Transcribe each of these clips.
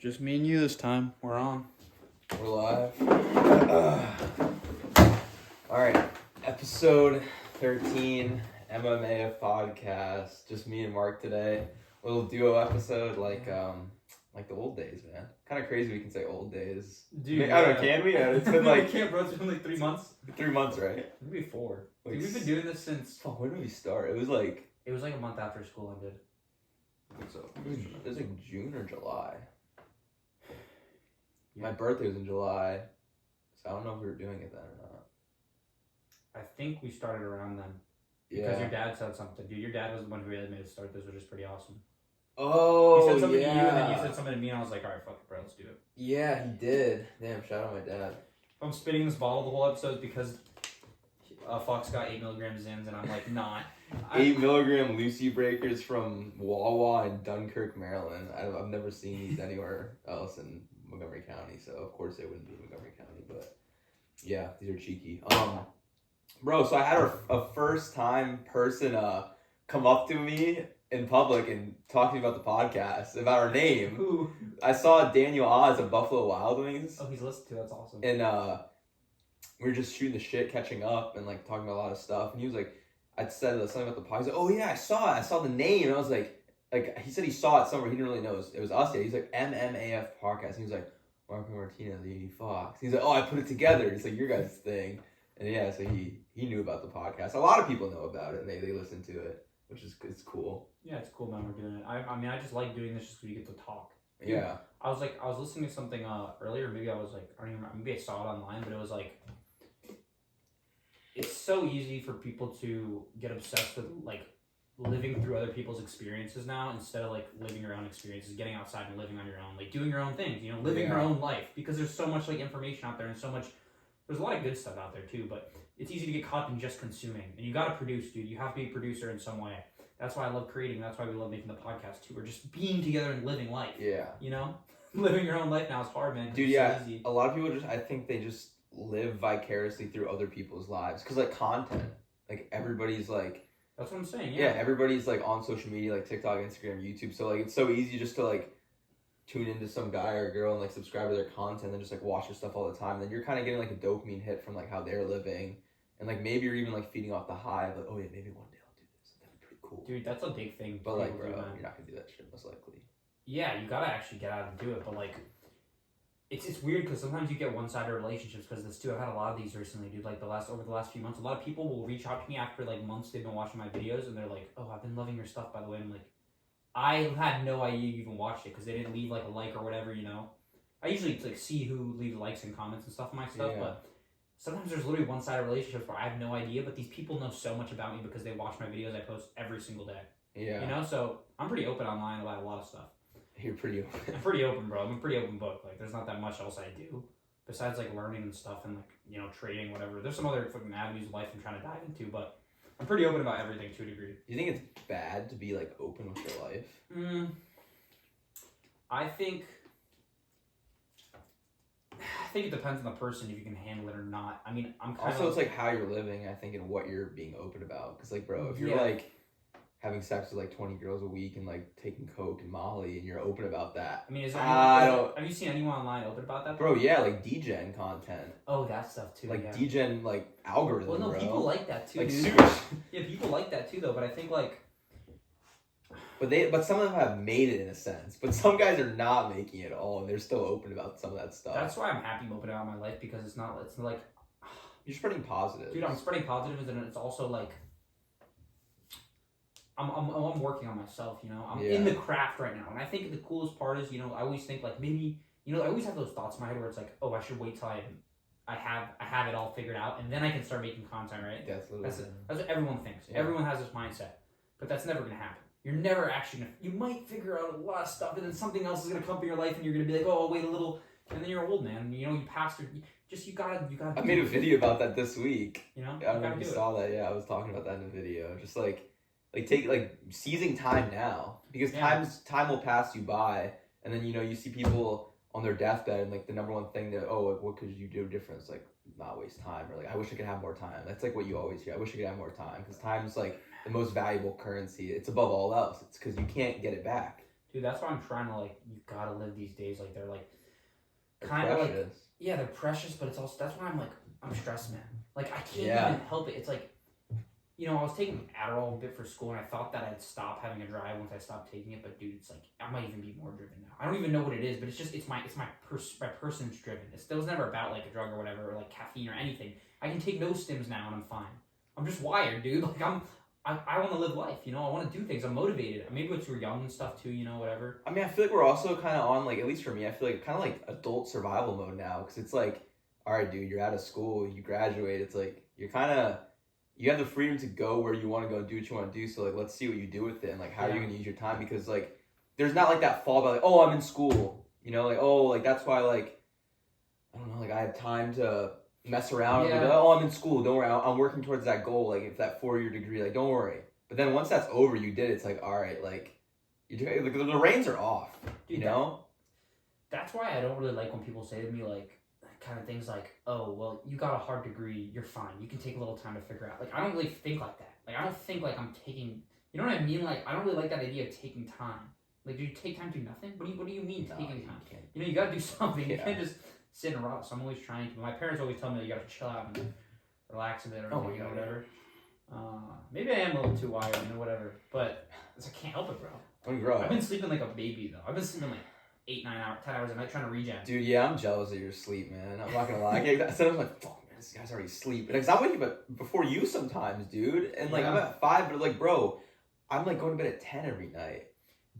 Just me and you this time. We're on. We're live. Alright, episode 13, MMA podcast. Just me and Mark today. A little duo episode like the old days, man. Kind of crazy we can say old days. Dude, I don't know, can we? It's been like... we can't, bro. It's been like 3 months. 3 months, right? Maybe 4. Like, Dude, we've been doing this since... Fuck, when did we start? It was like a month after school ended. I think so. It was like June or July. Yeah. My birthday was in July, so I don't know if we were doing it then or not. I think we started around then. Yeah. Because your dad said something. Dude, your dad was the one who really made us start this, which is pretty awesome. Oh, He said something yeah. to you, and then you said something to me, and I was like, alright, fuck it, bro, let's do it. Yeah, he did. Damn, shout out my dad. If I'm spitting this bottle the whole episode, it's because Fox got 8 milligrams in, and I'm like, not. 8 milligram Lucy Breakers from Wawa in Dunkirk, Maryland. I've never seen these anywhere else in Montgomery County, so of course they wouldn't be in Montgomery County, but yeah, these are cheeky. Bro, so I had a first time person come up to me in public and talk to me about the podcast, about our name. Who? I saw Daniel Oz of Buffalo Wild Wings. Oh, he's listened to. That's awesome. And we were just shooting the shit, catching up, and like talking about a lot of stuff. And he was like, I said something about the podcast. He's like, oh yeah, I saw it. I saw the name. And I was like he said he saw it somewhere. He didn't really know it was us yet. He's like, MMAF podcast. And he was like, Marco Martinez, Lee Fox. He's like, oh, I put it together. It's like your guys' thing. And yeah, so he knew about the podcast. A lot of people know about it, and they listen to it, which is it's cool. Yeah, it's cool, man. We're doing it. I mean, I just like doing this just because we get to talk. Dude, Yeah. I was listening to something earlier. Maybe I was like, I don't even remember. Maybe I saw it online, but it was like, it's so easy for people to get obsessed with like living through other people's experiences now instead of like living your own experiences, getting outside and living on your own, like doing your own things, living your own life, because there's so much like information out there and so much. There's a lot of good stuff out there too, but it's easy to get caught in just consuming. And you got to produce, dude. You have to be a producer in some way. That's why I love creating. That's why we love making the podcast too. We're just being together and living life. Yeah. Living your own life now is hard, man. Dude, it's yeah. so easy. A lot of people I think they just live vicariously through other people's lives. Because, like, content. Like, everybody's, like... That's what I'm saying, yeah. Everybody's, like, on social media, like TikTok, Instagram, YouTube. So, like, it's so easy just to, like, tune into some guy or girl and, like, subscribe to their content and just, like, watch their stuff all the time. And then you're kind of getting, like, a dopamine hit from, like, how they're living. And, like, maybe you're even, like, feeding off the high of, like, oh, yeah, maybe one day I'll do this. That'd be pretty cool. Dude, that's a big thing. But, like, bro, you're you're not going to do that shit, most likely. Yeah, you gotta actually get out and do it, but, like, it's weird because sometimes you get one-sided relationships because this too. I've had a lot of these recently, dude. Like over the last few months, a lot of people will reach out to me after like months they've been watching my videos, and they're like, "Oh, I've been loving your stuff, by the way." I'm like, I had no idea you even watched it because they didn't leave like a like or whatever, I usually like see who leaves likes and comments and stuff on my stuff, but sometimes there's literally one-sided relationships where I have no idea, but these people know so much about me because they watch my videos I post every single day. Yeah. So I'm pretty open online about a lot of stuff. You're pretty open. I'm pretty open, bro. I'm a pretty open book. Like, there's not that much else I do besides like learning and stuff and like trading, whatever. There's some other fucking avenues of life I'm trying to dive into, but I'm pretty open about everything to a degree. Do you think it's bad to be like open with your life? I think it depends on the person if you can handle it or not. I mean, I'm kind also it's like how you're living, I think, and what you're being open about. Because like, bro, if you're like having sex with like 20 girls a week and like taking coke and Molly and you're open about that. I mean, have you seen anyone online open about that? Bro, yeah, like DGen content. Oh, that stuff too. Like DGen like algorithm. Well, no, bro. people like that too. Like dude. super. Yeah, people like that too, though. But I think like. But some of them have made it in a sense. But some guys are not making it at all, and they're still open about some of that stuff. That's why I'm happy open about my life because it's like. You're spreading positive. Dude, I'm spreading positives, and it's also like. I'm working on myself, I'm in the craft right now. And I think the coolest part is, I always think like maybe, I always have those thoughts in my head where it's like, oh, I should wait till I have it all figured out and then I can start making content, right? That's what everyone thinks. Yeah. Everyone has this mindset, but that's never going to happen. You're never actually you might figure out a lot of stuff and then something else is going to come in your life and you're going to be like, oh, I'll wait a little. And then you're old, man. You passed through. You gotta. I made a video about that this week. I don't know if you saw that. Yeah, I was talking about that in the video. Just like seizing time now because time will pass you by, and then you see people on their deathbed and like the number one thing that what could you do different? It's like not waste time or like I wish I could have more time. That's like what you always hear. I wish I could have more time because time's like the most valuable currency. It's above all else. It's because you can't get it back. Dude, that's why I'm trying to like. You gotta live these days like they're like They're kind of like precious. yeah, they're precious, but it's also that's why I'm like I'm stressed, man. Like I can't Yeah. even help it. It's like, you know, I was taking Adderall a bit for school, and I thought that I'd stop having a drive once I stopped taking it. But dude, it's like I might even be more driven now. I don't even know what it is, but it's just my person's driven. It was never about like a drug or whatever, or like caffeine or anything. I can take no stims now, and I'm fine. I'm just wired, dude. Like I want to live life. You know, I want to do things. I'm motivated. Maybe it's we're young and stuff too. You know, whatever. I mean, I feel like we're also kind of on, like, at least for me, I feel like kind of like adult survival mode now. Because it's like, all right, dude, you're out of school, you graduate. It's like, you have the freedom to go where you want to go and do what you want to do. So, like, let's see what you do with it. And, like, how are you going to use your time? Because, like, there's not, like, that fallback, like, oh, I'm in school. You know, like, oh, like, that's why, like, I don't know, like, I have time to mess around. Yeah. Like, oh, I'm in school. Don't worry. I'm working towards that goal. Like, if that 4-year degree, like, don't worry. But then once that's over, you did it. It's like, all right, like, you do, like, the reins are off, Dude, you know? That's why I don't really like when people say to me like kind of things like, oh, well, you got a hard degree, you're fine. You can take a little time to figure out. Like I don't really think like that. Like I don't think like I'm taking. You know what I mean? Like I don't really like that idea of taking time. Like do you take time to do nothing? What do you mean No, taking you time? can't. You know you gotta do something. You Yeah. can't just sit and rot. So I'm always trying to. My parents always tell me that you gotta chill out and relax a bit or Oh my you know, God, whatever. Maybe I am a little too wired, you know, whatever. But I can't help it, bro. When you grow I've up. been sleeping like a baby though. I've been sleeping like 8, 9 hours, 10 hours a night trying to regen. Dude, yeah, I'm jealous of your sleep, man. I'm not gonna lie. Sometimes I'm like, fuck, man, this guy's already sleeping. Because I'm waking up before you sometimes, dude. And, like, I'm Yeah. at 5, but, like, bro, I'm, like, going to bed at 10 every night.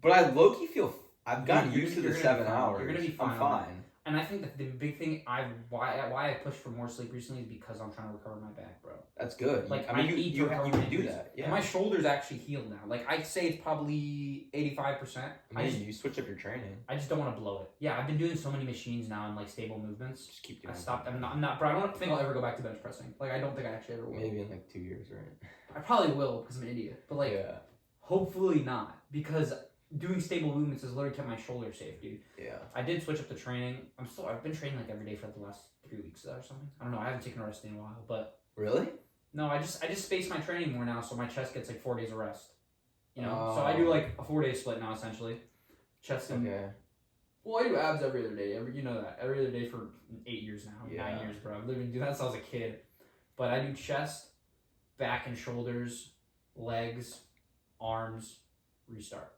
But I low-key feel, I've gotten You're- used to you're the gonna be 7 fine. hours. You're gonna be fine I'm on fine. And I think that the big thing why I pushed for more sleep recently is because I'm trying to recover my back, bro. That's good. Like, I mean, I you need to can recover do injuries. that. Yeah. And my shoulder's actually healed now. Like I'd say it's probably 85%. I mean, you switch up your training. I just don't want to blow it. Yeah, I've been doing so many machines now and like stable movements. Just keep doing I it. stopped. I'm not. Bro, I don't think I'll ever go back to bench pressing. Like I don't think I actually ever will. Maybe in, like, 2 years, right? I probably will because I'm an idiot. But like, yeah. hopefully not because doing stable movements has literally kept my shoulder safe, dude. Yeah. I did switch up the training. I've been training like every day for the last 3 weeks or something. I don't know. I haven't taken a rest day in a while, but Really? no, I just space my training more now, so my chest gets like 4 days of rest. You know, so I do like a 4-day split now essentially. Chest and Okay. well, I do abs every other day. You know that every other day for 8 years now, Yeah. 9 years, bro. I've literally been doing that since I was a kid. But I do chest, back and shoulders, legs, arms, restart.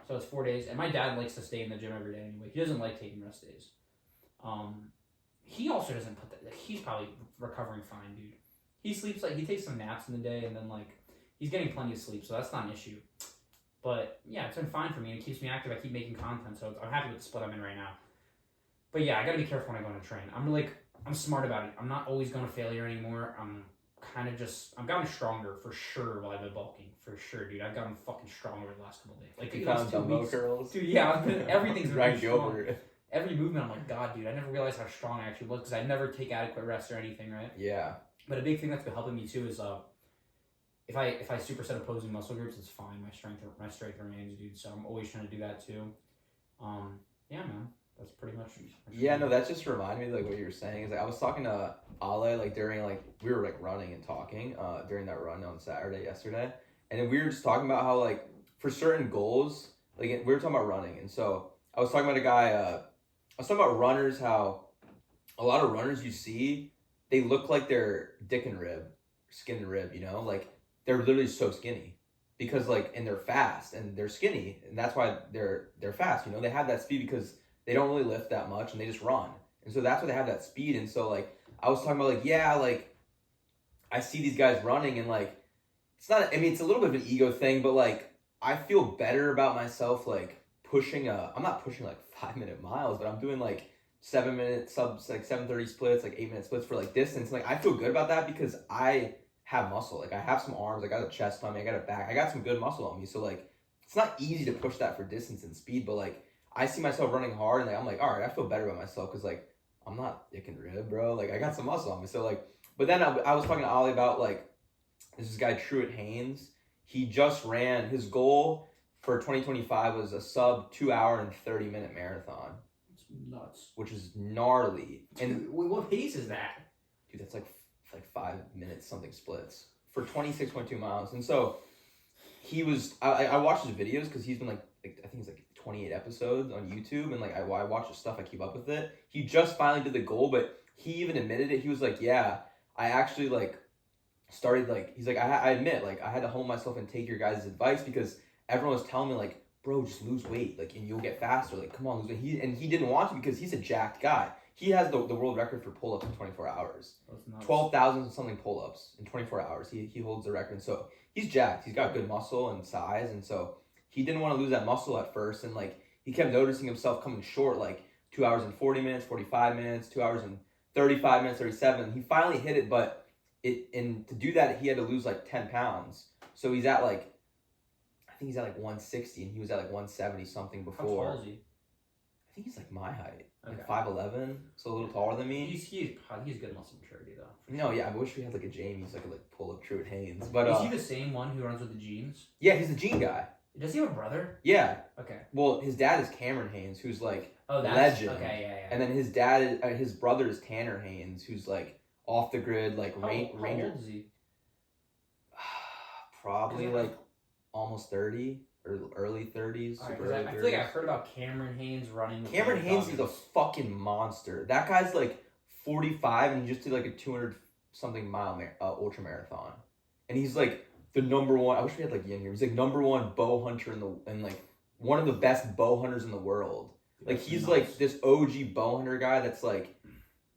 So it's 4 days, and my dad likes to stay in the gym every day anyway. He doesn't like taking rest days. He also doesn't put that. He's probably recovering fine, dude. He sleeps he takes some naps in the day, and then he's getting plenty of sleep, so that's not an issue. But yeah, it's been fine for me. It keeps me active. I keep making content, so I'm happy with the split I'm in right now. But yeah, I gotta be careful when I go into train. I'm smart about it. I'm not always going to failure anymore. I've gotten stronger for sure while I've been bulking. For sure, dude. I've gotten fucking stronger the last couple of days. Like You the found last 2 dumbbell weeks. curls? Dude, yeah, everything's been Ryan pretty strong. Gilbert. Every movement, I'm like, God, dude, I never realized how strong I actually was because I never take adequate rest or anything, right? Yeah. But a big thing that's been helping me too is if I superset opposing muscle groups, it's fine. My strength remains, dude. So I'm always trying to do that too. Yeah, man, that's pretty much. Yeah, no, that just reminded me, like, what you were saying is, like, I was talking to Ale, like, during, like, we were, like, running and talking during that run on Saturday yesterday, and then we were just talking about how, like, for certain goals, like, we were talking about running, and so I was talking about a guy, I was talking about runners, how a lot of runners you see, they look like they're dick and rib, skin and rib, you know, like, they're literally so skinny. Because, like, and they're fast, and they're skinny, and that's why they're fast, you know, they have that speed because they don't really lift that much, and they just run, and so that's why they have that speed, and so, like, I was talking about, like, yeah, like, I see these guys running, and, like, it's not, I mean, it's a little bit of an ego thing, but, like, I feel better about myself, like, I'm not pushing, like, 5-minute miles, but I'm doing, like, 7-minute subs, like, 7:30 splits, like, 8-minute splits for, like, distance, and, like, I feel good about that because I have muscle, like, I have some arms, I got a chest on me, I got a back, I got some good muscle on me, so, like, it's not easy to push that for distance and speed, but, like, I see myself running hard, and, like, I'm like, all right, I feel better about myself, because, like, I'm not dick and rib, bro, like, I got some muscle on me, so, like, but then I was talking to Ollie about, like, this guy, Truett Haynes, he just ran, his goal for 2025 was a sub 2 hour and 30-minute marathon, It's nuts. which is gnarly, and, Dude, what pace is that? dude, that's, like 5 minutes something splits for 26.2 miles, and so he was, I watched his videos, because he's been, like, I think he's, like, 28 episodes on YouTube, and like I watch the stuff, I keep up with it. He just finally did the goal, but he even admitted it. He was like, yeah, I actually like started like, he's like, I admit, like I had to humble myself and take your guys' advice because everyone was telling me like, bro, just lose weight, like, and you'll get faster. Like, come on, lose weight. He didn't want to because he's a jacked guy. He has the world record for pull-ups in 24 hours. 12,000 something pull-ups in 24 hours. He holds the record. So he's jacked. He's got good muscle and size, and so he didn't want to lose that muscle at first. And like he kept noticing himself coming short, like 2 hours and 40 minutes, 45 minutes, 2 hours and 35 minutes, 37. He finally hit it, but and to do that he had to lose like 10 pounds. So he's at like, I think he's at like 160, and he was at like 170 something before. How tall is he? I think he's like my height, Okay. like 5'11", so a little taller than me. He's good muscle maturity though. No, yeah, I wish we had like a Jamie so I could like pull up Truett Haynes. But is he the same one who runs with the jeans? yeah, he's the Gene guy. Does he have a brother? Yeah. Okay. Well, his dad is Cameron Haynes, who's like that's legend. Okay, yeah. And then his brother is Tanner Haynes, who's like off the grid, like How Ranger. old is he? Probably Is that- like almost 30 or early 30s. Alright, Super 'cause early I feel like 30s. I've heard about Cameron Haynes running. With Cameron Mad Haynes is a Dogs. fucking monster. That guy's like 45 and he just did like a 200 something mile ultra marathon, and he's like the number one. I wish we had like Yin here. He's like number one bow hunter and like one of the best bow hunters in the world. Like That's he's nuts. like this OG bow hunter guy that's like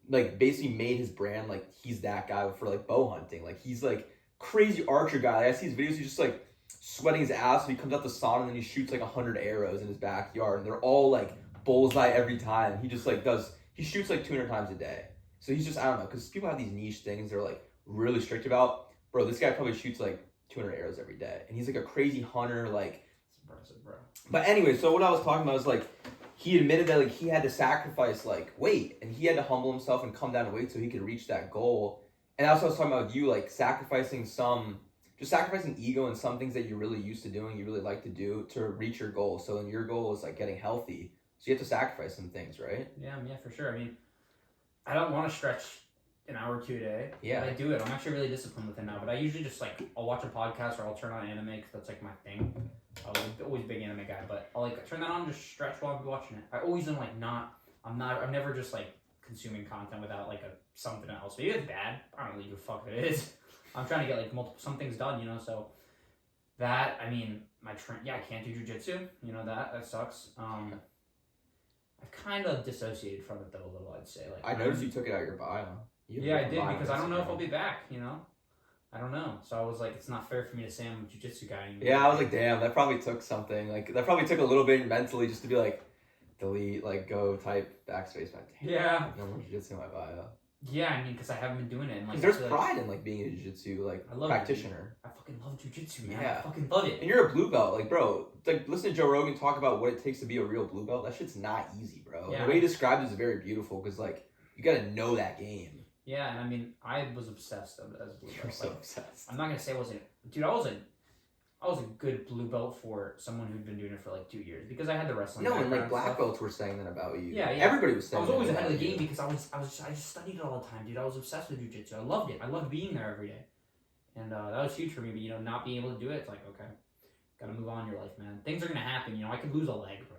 basically made his brand like he's that guy for like bow hunting. Like he's like crazy archer guy. Like, I see his videos. He's just like sweating his ass. So he comes out the sauna and then he shoots like 100 arrows in his backyard, and they're all like bullseye every time. He just like he shoots like 200 times a day. So he's just, I don't know, because people have these niche things they're like really strict about. Bro, this guy probably shoots like 200 arrows every day, and he's like a crazy hunter. Like, It's impressive, bro. but anyway, so what I was talking about was like he admitted that like he had to sacrifice like weight, and he had to humble himself and come down to weight so he could reach that goal. And that's what I was talking about with you, like sacrificing ego and some things that you're really used to doing, you really like to do to reach your goal. So then your goal is like getting healthy, so you have to sacrifice some things, right? Yeah, for sure. I mean, I don't want to stretch an hour or two a day. Yeah. But I do it. I'm actually really disciplined with it now. But I usually just like I'll watch a podcast or I'll turn on anime because that's like my thing. I'm always a big anime guy, but I'll like turn that on and just stretch while I'm watching it. I always am like I'm never just like consuming content without like something else. Maybe it's bad. I don't really give a fuck if it is. I'm trying to get like some things done, you know. So that, I mean, I can't do jujitsu. You know that sucks. I've kind of dissociated from it though a little. I'd say like I noticed you took it out of your bio. Yeah, I did because I don't know if I'll be back. You know, I don't know. So I was like, it's not fair for me to say I'm a jiu-jitsu guy anymore. Yeah, I was like, damn, that probably took something. Like that probably took a little bit mentally just to be like, delete, like go type backspace back. Damn, Yeah. no more jiu-jitsu in my bio. Yeah, I mean, because I haven't been doing it. And, like, Because I there's feel like pride in like being a jiu-jitsu like I love practitioner. I fucking love jiu-jitsu, man. Yeah. I fucking love it. And you're a blue belt, like bro. Like listen to Joe Rogan talk about what it takes to be a real blue belt. That shit's not easy, bro. Yeah. The way he described it is very beautiful because like you gotta know that game. Yeah, and I mean, I was obsessed as a blue You're belt. so Like, obsessed. I'm not gonna say I wasn't, dude. I was a good blue belt for someone who'd been doing it for like 2 years because I had the wrestling. No, and like background black stuff. belts were saying that about you. Yeah. Everybody was I saying. was always that ahead of the about game you. because I just studied it all the time, dude. I was obsessed with jiu-jitsu. I loved it. I loved being there every day, and that was huge for me. But you know, not being able to do it, it's like okay, gotta move on in your life, man. Things are gonna happen. You know, I could lose a leg, bro.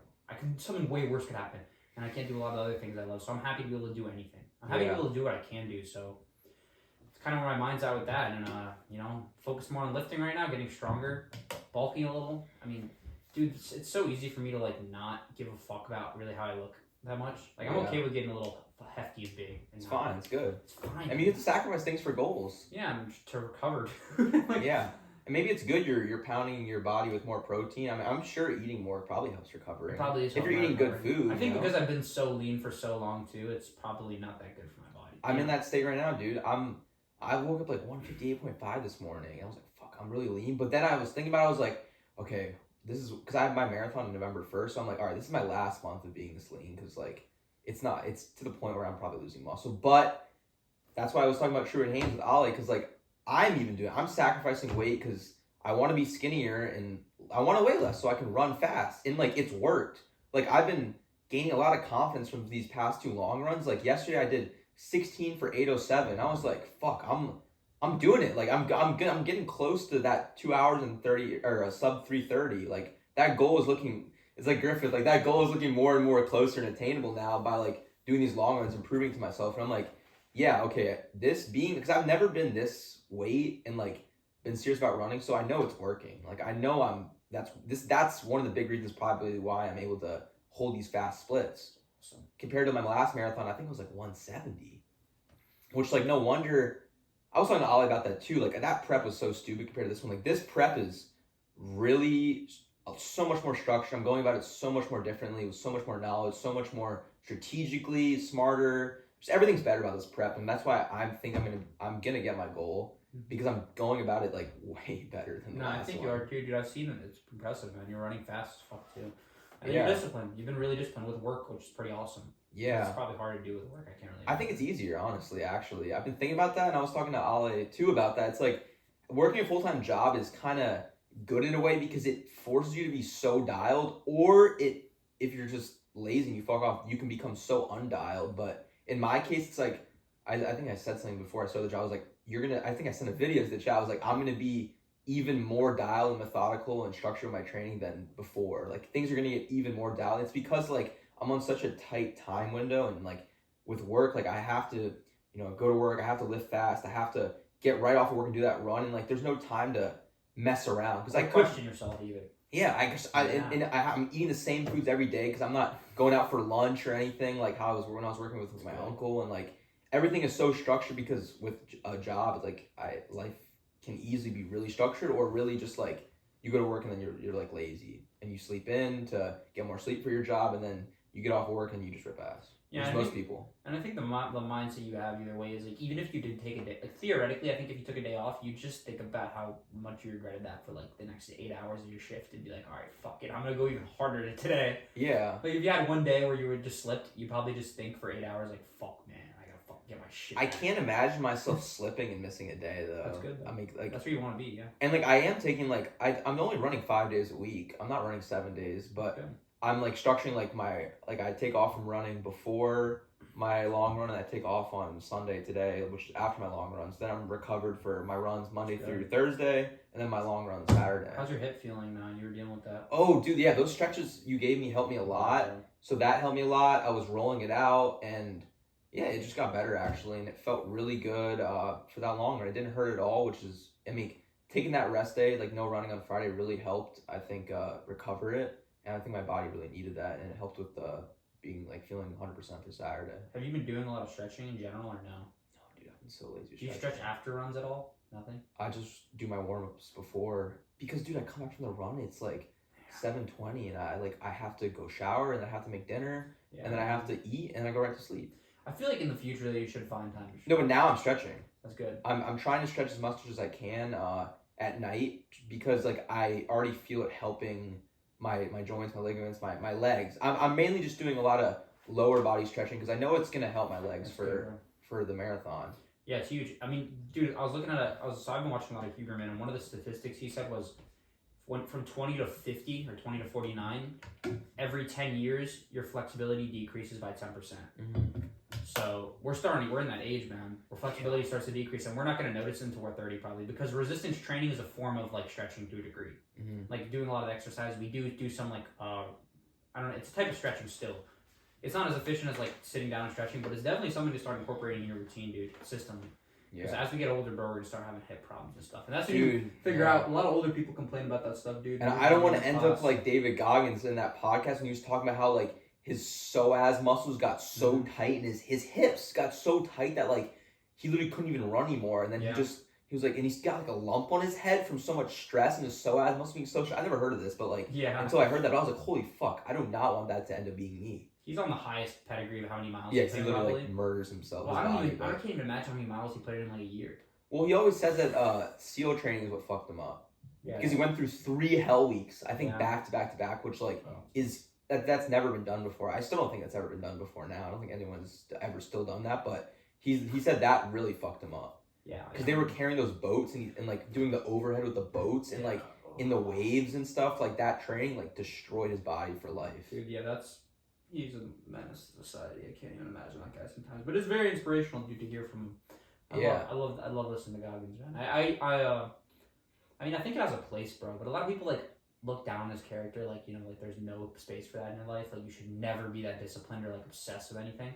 Something way worse could happen, and I can't do a lot of other things I love. So I'm happy to be able to do anything. I'm happy to be able to do what I can do. So it's kind of where my mind's at with that, and you know, focus more on lifting right now, getting stronger, bulking a little. I mean, dude, it's so easy for me to like not give a fuck about really how I look that much. Like I'm okay with getting a little hefty and big. And It's fine. It's good. It's fine. I mean, you have to sacrifice things for goals. Yeah, and to recover. Like, Yeah, and maybe it's good you're pounding your body with more protein. I mean, I'm sure eating more probably helps recovery. it probably is. If you're helping eating good recovery. food. I think you know? because I've been so lean for so long too, it's probably not that good for my body. I'm in that state right now, dude. I woke up like 158.5 this morning. I was like, fuck, I'm really lean. But then I was thinking about it. I was like, okay, this is because I have my marathon on November 1st. So I'm like, all right, this is my last month of being this lean because like it's to the point where I'm probably losing muscle. But that's why I was talking about Truett Haynes with Ollie because like I'm sacrificing weight because I want to be skinnier and I want to weigh less so I can run fast. And like it's worked. Like I've been gaining a lot of confidence from these past 2 long runs. Like yesterday I did 16 for 8:07. I was like, fuck, I'm doing it. Like I'm getting close to that 2 hours and 30 or a sub 3:30. Like that goal is looking. it's like Griffith, like that goal is looking more and more closer and attainable now by like doing these long runs and proving to myself. And I'm like, yeah, okay, this being, because I've never been this weight and like been serious about running, so I know it's working. Like I know that's one of the big reasons probably why I'm able to hold these fast splits. So compared to my last marathon, I think it was like 170, which like no wonder. I was talking to Ollie about that too. Like that prep was so stupid compared to this one. Like this prep is really so much more structured. I'm going about it so much more differently with so much more knowledge, so much more strategically, smarter. Just everything's better about this prep, and that's why I'm gonna get my goal because I'm going about it like way better than the last one. I think you are too, dude. I've seen it. It's impressive, man. You're running fast as fuck too. And Yeah. you're disciplined. You've been really disciplined with work, which is pretty awesome. Yeah. It's probably hard to do with work. I can't really. I think it's easier, honestly, actually. I've been thinking about that, and I was talking to Ale, too, about that. It's like, working a full-time job is kind of good in a way because it forces you to be so dialed, or if you're just lazy and you fuck off, you can become so undialed. But in my case, it's like, I think I said something before I started the job. I was like, I think I sent a video to the chat. I was like, I'm going to be even more dialed and methodical and structured in my training than before. Like, things are going to get even more dialed. It's because, like, I'm on such a tight time window, and like with work, like I have to, go to work, I have to lift fast, I have to get right off of work and do that run, and like there's no time to mess around because I question yourself even. Yeah, I guess I'm eating the same foods every day because I'm not going out for lunch or anything like how I was when I was working with my uncle, and like everything is so structured because with a job, it's like life can easily be really structured or really just like you go to work and then you're like lazy and you sleep in to get more sleep for your job, and then you get off of work and you just rip ass. Yeah, most people. And I think the mindset you have either way is like, even if you did take a day, like theoretically, I think if you took a day off, you just think about how much you regretted that for like the next 8 hours of your shift and be like, all right, fuck it, I'm gonna go even harder today. Yeah. Like if you had one day where you would just slipped, you probably just think for 8 hours like, fuck man, I gotta fucking get my shit. I can't imagine myself slipping and missing a day though. That's good though. I mean, like that's where you want to be, yeah. And like I am taking like I'm only running 5 days a week. I'm not running 7 days, but okay. I'm like structuring like I take off from running before my long run and I take off on Sunday today, which is after my long runs. Then I'm recovered for my runs Monday through Thursday, and then my long run Saturday. How's your hip feeling now? You were dealing with that? Oh, dude, yeah, those stretches you gave me helped me a lot. Okay. So that helped me a lot. I was rolling it out, and yeah, it just got better actually, and it felt really good for that long run. It didn't hurt at all, which is, I mean, taking that rest day, like no running on Friday, really helped, I think, recover it. And I think my body really needed that, and it helped with being like feeling 100% for Saturday. Have you been doing a lot of stretching in general or no? No, dude, I've been so lazy. Do you stretch after runs at all? Nothing? I just do my warm-ups before, because dude, I come back from the run, it's like 7:20, and I have to go shower, and I have to make dinner, and then I have to eat, and I go right to sleep. I feel like in the future that you should find time to stretch. No, but now I'm stretching. That's good. I'm trying to stretch as much as I can at night, because like I already feel it helping my joints, my ligaments, my legs. I'm mainly just doing a lot of lower body stretching because I know it's gonna help my legs for the marathon. Yeah, it's huge. I mean, dude, I've been watching a lot of Huberman, and one of the statistics he said was went from 20 to 50 or 20 to 49, every 10 years your flexibility decreases by 10%. Mm-hmm. So we're in that age, man, where flexibility starts to decrease, and we're not going to notice until we're 30 probably, because resistance training is a form of like stretching to a degree. Mm-hmm. Like doing a lot of exercise, we do some like I don't know, it's a type of stretching still. It's not as efficient as like sitting down and stretching, but it's definitely something to start incorporating in your routine, dude, consistently. Because as we get older, bro, we're going to start having hip problems and stuff. And that's when you figure out, a lot of older people complain about that stuff, dude. And I don't want to end up like David Goggins in that podcast when he was talking about how like his psoas muscles got so tight and his hips got so tight that like he literally couldn't even run anymore. And then he was like, and he's got like a lump on his head from so much stress, and his psoas must be so stressed. I never heard of this, but like until I heard that, I was like, holy fuck, I do not want that to end up being me. He's on the highest pedigree of how many miles. Yeah, he literally like murders himself. Well, I can't even imagine how many miles he put in like a year. Well, he always says that SEAL training is what fucked him up. Yeah. Because he went through 3 hell weeks, I think back to back to back, which like is that's never been done before. I still don't think that's ever been done before now. I don't think anyone's ever still done that, but he said that really fucked him up. Yeah. Because they were carrying those boats and like doing the overhead with the boats and like in the waves and stuff, like that training like destroyed his body for life. Dude, yeah, he's a menace to society. I can't even imagine that guy sometimes. But it's very inspirational, dude, to hear from him. I love listening to Goggins, man. I mean, I think it has a place, bro. But a lot of people like look down on his character, like, you know, like there's no space for that in your life. Like you should never be that disciplined or like obsessed with anything.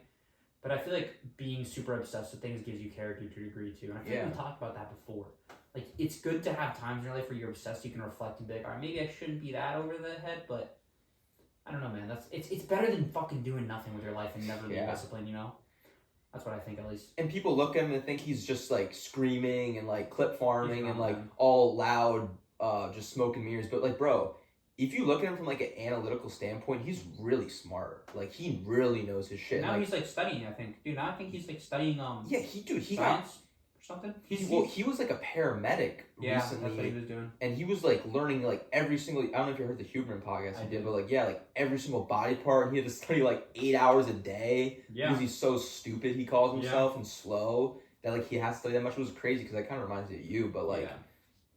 But I feel like being super obsessed with things gives you character to a degree too. And I feel like we talked about that before. Like it's good to have times in your life where you're obsessed, you can reflect and be like, all right, maybe I shouldn't be that over the head, but I don't know, man. It's better than fucking doing nothing with your life and never being disciplined, you know? That's what I think, at least. And people look at him and think he's just like screaming and like clip farming and like all loud, just smoke and mirrors. But like, bro, if you look at him from like an analytical standpoint, he's really smart. Like he really knows his shit. Now like, he's like studying, I think. Dude, now I think he's like studying yeah, he science got, or something. He was like a paramedic recently. That's what he was doing. And he was like learning like every single, I don't know if you heard the Huberman podcast he did, but like, yeah, like every single body part. He had to study like 8 hours a day because he's so stupid, he calls himself, and slow, that like he has to study that much. It was crazy because that kind of reminds me of you, but like,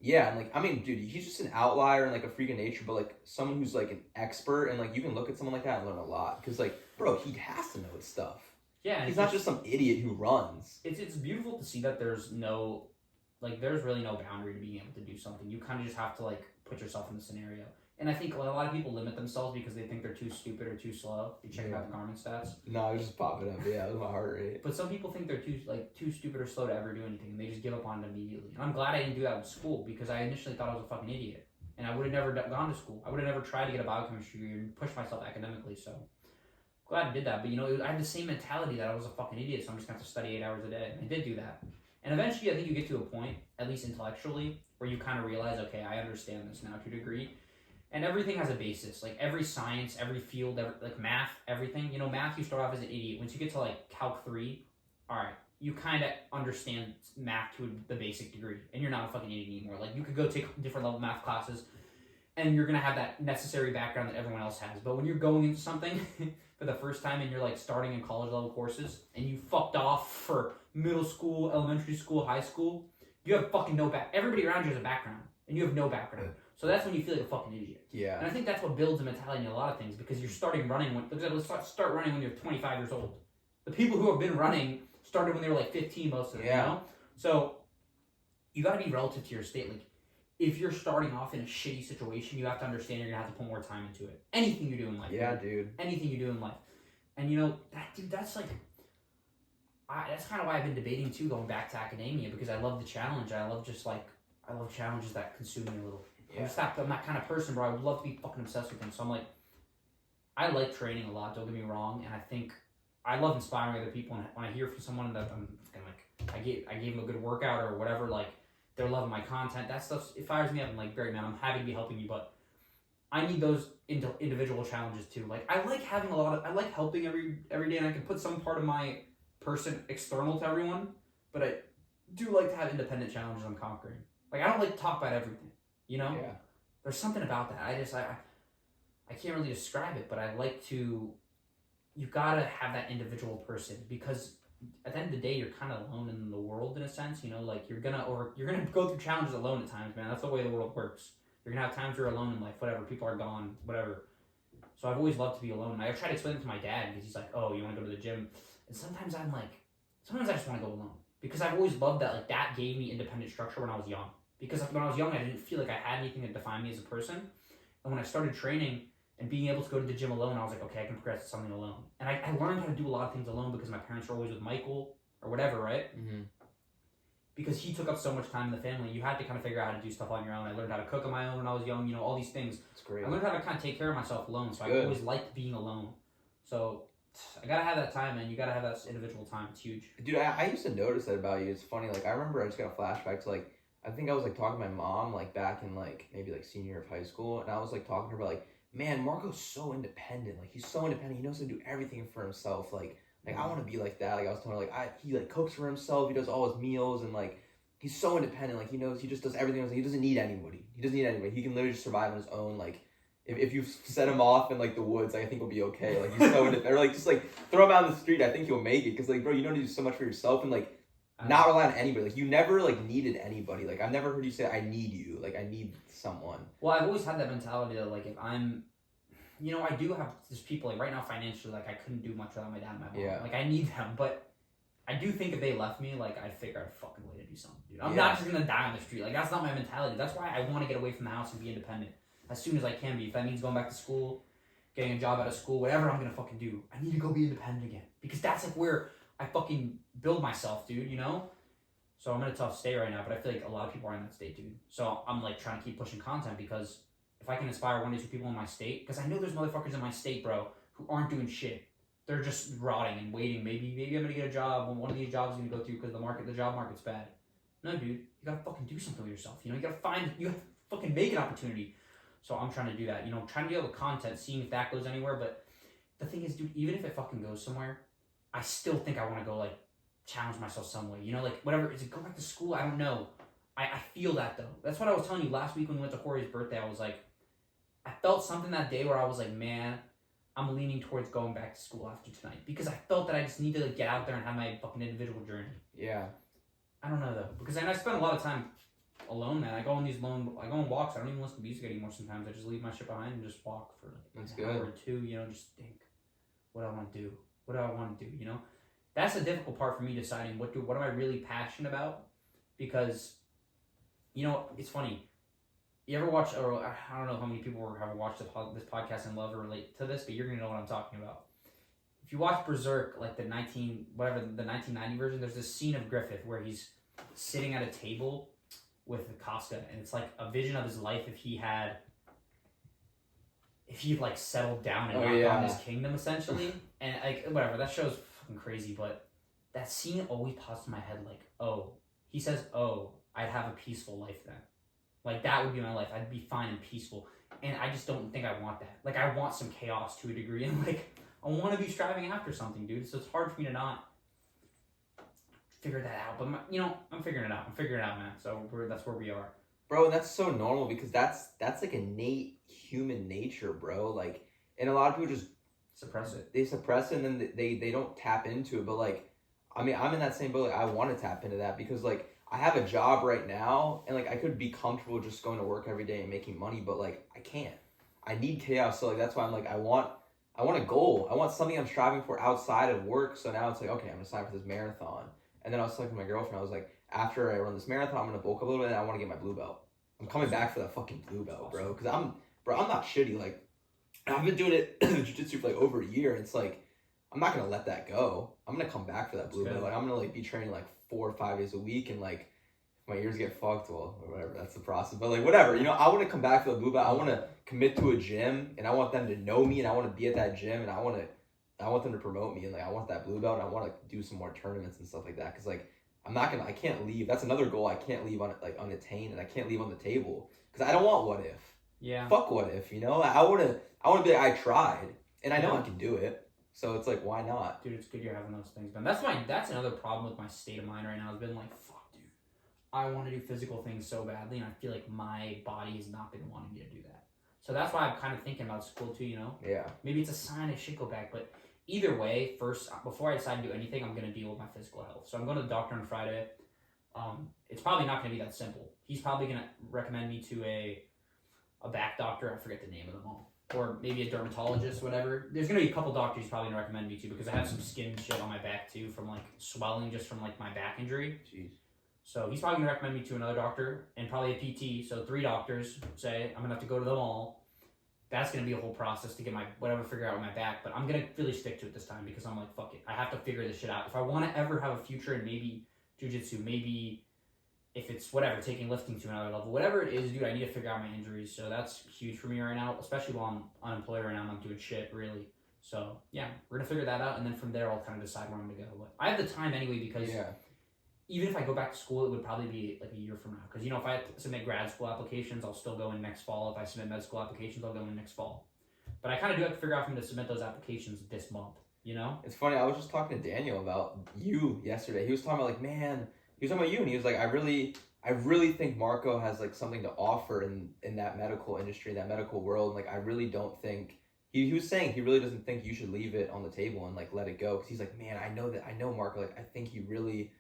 yeah, and like, I mean, dude, he's just an outlier and like a freak of nature, but like someone who's like an expert, and like you can look at someone like that and learn a lot because like, bro, he has to know his stuff. Yeah, he's not just some idiot who runs. It's beautiful to see that there's no, like, there's really no boundary to being able to do something. You kind of just have to like put yourself in the scenario. And I think a lot of people limit themselves because they think they're too stupid or too slow. You check out the Garmin stats. No, I was just popping up. Yeah, it was my heart rate. But some people think they're too stupid or slow to ever do anything, and they just give up on it immediately. And I'm glad I didn't do that with school because I initially thought I was a fucking idiot, and I would have never gone to school. I would have never tried to get a biochemistry degree and push myself academically. So glad I did that. But you know, I had the same mentality that I was a fucking idiot, so I'm just going to have to study 8 hours a day. And I did do that. And eventually, I think you get to a point, at least intellectually, where you kind of realize, okay, I understand this now to a degree. And everything has a basis. Like every science, every field, like math, everything. You know, math, you start off as an idiot. Once you get to like Calc 3, all right, you kind of understand math to the basic degree. And you're not a fucking idiot anymore. Like you could go take different level math classes and you're going to have that necessary background that everyone else has. But when you're going into something for the first time and you're like starting in college level courses and you fucked off for middle school, elementary school, high school, you have fucking no everybody around you has a background and you have no background. So that's when you feel like a fucking idiot. Yeah. And I think that's what builds a mentality in a lot of things because you're starting running let's start running when you're 25 years old. The people who have been running started when they were like 15 most of them, you know? So you got to be relative to your state. Like if you're starting off in a shitty situation, you have to understand you're going to have to put more time into it. Anything you do in life. Yeah, dude. Anything you do in life. And you know, that's like, that's kind of why I've been debating too, going back to academia because I love the challenge. I love challenges that consume me a little. Yeah. I'm that kind of person, bro. I would love to be fucking obsessed with things. So I'm like, I like training a lot. Don't get me wrong, and I think I love inspiring other people. And when I hear from someone that I'm like, I gave them a good workout or whatever, like they're loving my content. That stuff it fires me up. I'm like, great man, I'm happy to be helping you, but I need those individual challenges too. Like I like having I like helping every day, and I can put some part of my person external to everyone, but I do like to have independent challenges I'm conquering. Like I don't like to talk about everything. You know, there's something about that. I can't really describe it, but I like to. You gotta have that individual person because at the end of the day, you're kind of alone in the world in a sense. You know, like you're gonna go through challenges alone at times, man. That's the way the world works. You're gonna have times you're alone in life. Whatever, people are gone. Whatever. So I've always loved to be alone. And I try to explain it to my dad because he's like, "Oh, you want to go to the gym?" And sometimes I'm like, sometimes I just want to go alone because I've always loved that. Like that gave me independent structure when I was young. Because when I was young, I didn't feel like I had anything to define me as a person. And when I started training and being able to go to the gym alone, I was like, okay, I can progress to something alone. And I learned how to do a lot of things alone because my parents were always with Michael or whatever, right? Mm-hmm. Because he took up so much time in the family, you had to kind of figure out how to do stuff on your own. I learned how to cook on my own when I was young, you know, all these things. That's great. I learned how to kind of take care of myself alone, so I always liked being alone. So I gotta have that time, man. You gotta have that individual time. It's huge. Dude, I used to notice that about you. It's funny. Like, I remember I just got a flashback to, like, I think I was, like, talking to my mom, like, back in, like, maybe, like, senior year of high school. And I was, like, talking to her about, like, man, Marco's so independent. Like, he's so independent. He knows how to do everything for himself. Like I want to be like that. Like, I was telling her, like, he, like, cooks for himself. He does all his meals. And, like, he's so independent. Like, he just does everything. He doesn't need anybody. He can literally just survive on his own. Like, if you set him off in, like, the woods, like, I think he'll be okay. Like, he's so independent. Or, like, just, like, throw him out in the street. I think he'll make it. Because, like, bro, you don't need to do so much for yourself. And, like, not rely on anybody. Like, you never, like, needed anybody. Like, I've never heard you say, I need you. Like, I need someone. Well, I've always had that mentality that, like, if I'm, you know, I do have just people, like, right now financially, like, I couldn't do much without my dad and my mom. Yeah. Like, I need them. But I do think if they left me, like, I'd figure out a fucking way to do something, dude. I'm not just going to die on the street. Like, that's not my mentality. That's why I want to get away from the house and be independent. as soon as I can be. If that means going back to school, getting a job out of school, whatever I'm gonna fucking do, I need to go be independent again. Because that's like where I fucking build myself, dude, you know? So I'm in a tough state right now, but I feel like a lot of people are in that state, dude. So I'm like trying to keep pushing content because if I can inspire 1 or 2 people in my state, because I know there's motherfuckers in my state, bro, who aren't doing shit. They're just rotting and waiting. Maybe I'm gonna get a job when one of these jobs is gonna go through because the job market's bad. No, dude, you gotta fucking do something with yourself. You know, you have to fucking make an opportunity. So I'm trying to do that. You know, trying to deal with content, seeing if that goes anywhere. But the thing is, dude, even if it fucking goes somewhere, I still think I want to go like challenge myself some way. You know, like whatever. Is it go back to school? I don't know. I feel that though. That's what I was telling you last week when we went to Jorge's birthday. I was like, I felt something that day where I was like, man, I'm leaning towards going back to school after tonight because I felt that I just need to like get out there and have my fucking individual journey. Yeah. I don't know though because I spend a lot of time alone, man. I go on walks. I don't even listen to music anymore. Sometimes I just leave my shit behind and just walk for like an hour or two. You know, just think, what do I want to do? What do I want to do? You know, that's the difficult part for me deciding what am I really passionate about because, you know, it's funny. You ever watch, or I don't know how many people have watched this podcast and love or relate to this, but you're going to know what I'm talking about. If you watch Berserk, like the 1990 version, there's this scene of Griffith where he's sitting at a table with Casca, and it's like a vision of his life if he like settled down and knocked on his kingdom, essentially. And like, whatever, that show's fucking crazy, but that scene always pops in my head like, oh, he says, oh, I'd have a peaceful life then. Like, that would be my life. I'd be fine and peaceful. And I just don't think I want that. Like, I want some chaos to a degree. And, like, I want to be striving after something, dude. So it's hard for me to not figure that out. But, I'm figuring it out. I'm figuring it out, man. So that's where we are. Bro, and that's so normal because that's like innate human nature, bro. Like, and a lot of people just suppress it. They suppress it and then they don't tap into it. But, like, I mean, I'm in that same boat. Like, I want to tap into that because, like, I have a job right now, and, like, I could be comfortable just going to work every day and making money, but, like, I can't. I need chaos, so, like, that's why I'm, like, I want a goal. I want something I'm striving for outside of work, so now it's, like, okay, I'm going to sign for this marathon. And then I was talking to my girlfriend, I was, like, after I run this marathon, I'm going to bulk up a little bit, and I want to get my blue belt. I'm coming back for that fucking blue belt, bro, because I'm not shitty. Like, I've been doing it jiu-jitsu for, like, over a year, and it's, like, I'm not going to let that go. I'm going to come back for that blue belt. Like, I'm going to, like, be training, like, 4 or 5 days a week, and, like, if my ears get fucked, well, whatever, that's the process. But, like, whatever, you know, I want to come back for the blue belt. I want to commit to a gym, and I want them to know me, and I want to be at that gym, and I want them to promote me, and, like, I want that blue belt, and I want to do some more tournaments and stuff like that, because, like, I can't leave. That's another goal I can't leave unattained, and I can't leave on the table, because I don't want what if. Yeah. Fuck what if, you know? I want to be like, I tried, and I know I can do it. So it's like, why not? Dude, it's good you're having those things, man. That's another problem with my state of mind right now. Has been like, fuck, dude. I want to do physical things so badly, and I feel like my body has not been wanting me to do that. So that's why I'm kind of thinking about school too, you know? Yeah. Maybe it's a sign I should go back, but either way, first, before I decide to do anything, I'm going to deal with my physical health. So I'm going to the doctor on Friday. It's probably not going to be that simple. He's probably going to recommend me to a back doctor. I forget the name of them all. Or maybe a dermatologist, whatever. There's going to be a couple doctors he's probably going to recommend me to because I have some skin shit on my back too from like swelling just from like my back injury. Jeez. So he's probably going to recommend me to another doctor and probably a PT. So 3 doctors, say. I'm going to have to go to them all. That's going to be a whole process to get figure out with my back. But I'm going to really stick to it this time because I'm like, fuck it. I have to figure this shit out. If I want to ever have a future in maybe jiu-jitsu, maybe if it's whatever, taking lifting to another level, whatever it is, dude, I need to figure out my injuries. So that's huge for me right now, especially while I'm unemployed right now. I'm not doing shit, really. So, yeah, we're going to figure that out. And then from there, I'll kind of decide where I'm going to go. But I have the time anyway because even if I go back to school, it would probably be like a year from now. Because, you know, if I submit grad school applications, I'll still go in next fall. If I submit med school applications, I'll go in next fall. But I kind of do have to figure out if I'm going to submit those applications this month, you know? It's funny. I was just talking to Daniel about you yesterday. He was talking about, like, man, he was talking about you, and he was like, I really think Marco has like something to offer in that medical industry, that medical world. And, like, I really don't think he was saying he really doesn't think you should leave it on the table and like let it go. Cause he's like, man, I know Marco, like, I think he really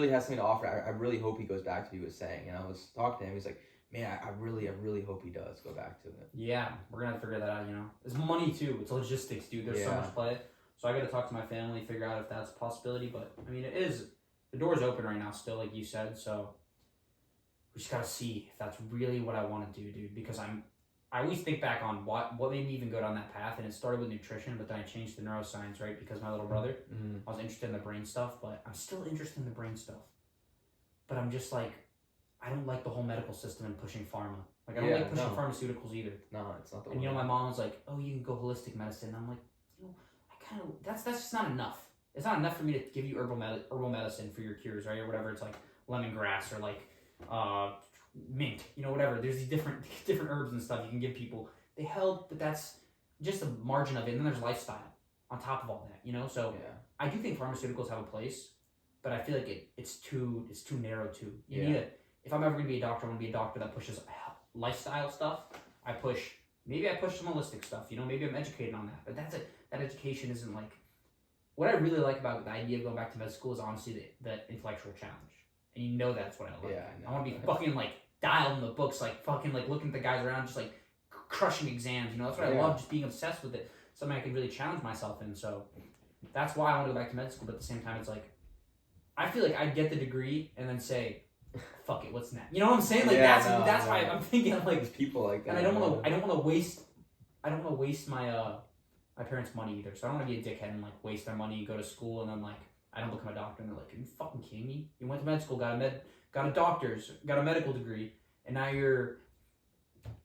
has something to offer. I really hope he goes back to what he was saying. And I was talking to him. He's like, man, I really hope he does go back to it. Yeah. We're going to have to figure that out, you know, it's money too. It's logistics, dude. There's so much play. So I got to talk to my family, figure out if that's a possibility. But I mean, the door's open right now still, like you said. So we just gotta see if that's really what I want to do, dude. Because I always think back on what made me even go down that path, and it started with nutrition, but then I changed to neuroscience, right? Because my little brother, I was interested in the brain stuff, but I'm still interested in the brain stuff. But I'm just like, I don't like the whole medical system and pushing pharma. Like, I don't like pushing pharmaceuticals either. No, it's not the And, my mom was like, oh, you can go holistic medicine. And I'm like, I kind of, that's just not enough. It's not enough for me to give you herbal medicine for your cures, right? Or whatever. It's like lemongrass or like mint, whatever. There's these different herbs and stuff you can give people. They help, but that's just a margin of it. And then there's lifestyle on top of all that, So I do think pharmaceuticals have a place, but I feel like it's too narrow too. You need if I'm ever going to be a doctor, I want to be a doctor that pushes lifestyle stuff. Maybe I push some holistic stuff, maybe I'm educated on that. But that education isn't like, what I really like about the idea of going back to med school is honestly the intellectual challenge. And that's what I like. Yeah, I want to be fucking like dialed in the books, like fucking like looking at the guys around, just like crushing exams. That's what I love, just being obsessed with it. Something I can really challenge myself in. So that's why I want to go back to med school. But at the same time, it's like, I feel like I'd get the degree and then say, fuck it, what's next? You know what I'm saying? Like that's why I'm thinking like there's people like that. And I don't want to waste my my parents' money either. So I don't want to be a dickhead and like waste their money, go to school, and then like I don't become a doctor, and they're like, "Are you fucking kidding me? You went to med school, got a doctor's, got a medical degree, and now you're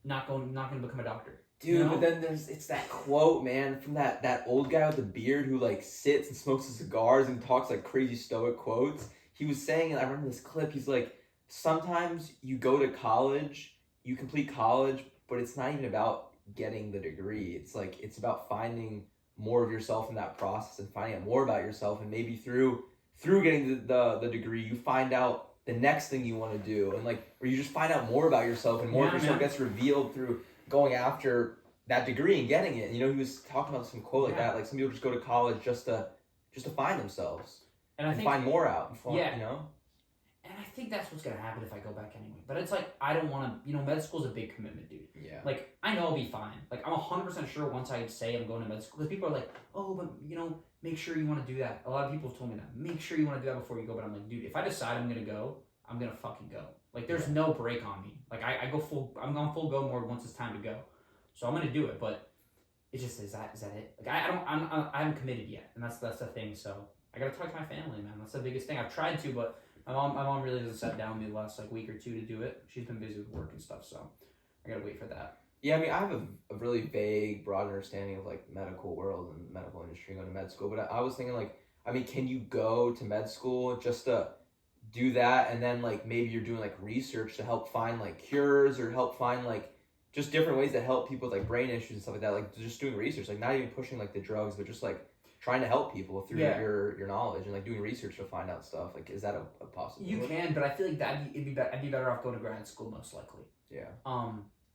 not going to become a doctor." Dude, but then it's that quote, man, from that old guy with the beard who like sits and smokes his cigars and talks like crazy stoic quotes. He was saying, and I remember this clip, he's like, sometimes you go to college, you complete college, but it's not even about getting the degree. It's like, it's about finding more of yourself in that process and finding out more about yourself. And maybe through getting the degree, you find out the next thing you want to do. And like, or you just find out more about yourself and more of yourself gets revealed through going after that degree and getting it. He was talking about some quote like that. Like some people just go to college just to find themselves. And I think find more out. And I think that's what's gonna happen if I go back anyway. But it's like I don't want to. Med school's a big commitment, dude. Yeah. Like I know I'll be fine. Like I'm 100% sure once I say I'm going to med school, because people are like, oh, but make sure you want to do that. A lot of people have told me that. Make sure you want to do that before you go. But I'm like, dude, if I decide I'm gonna go, I'm gonna fucking go. Like there's no break on me. Like I go full. I'm on full go mode once it's time to go. So I'm gonna do it. But it's just is that it? Like I haven't committed yet, and that's the thing. So I gotta talk to my family, man. That's the biggest thing. I've tried to, but my mom really hasn't sat down with me the last like week or two to do it. She's been busy with work and stuff, so I gotta wait for that. Yeah, I mean, I have a really vague, broad understanding of like medical world and medical industry going to med school, but I was thinking like, I mean, can you go to med school just to do that, and then like maybe you're doing like research to help find like cures or help find like just different ways to help people with like brain issues and stuff like that, like just doing research, like not even pushing like the drugs, but just like trying to help people through your knowledge and like doing research to find out stuff. Like, is that a possibility? You can, but I feel like I'd be better off going to grad school most likely. Yeah.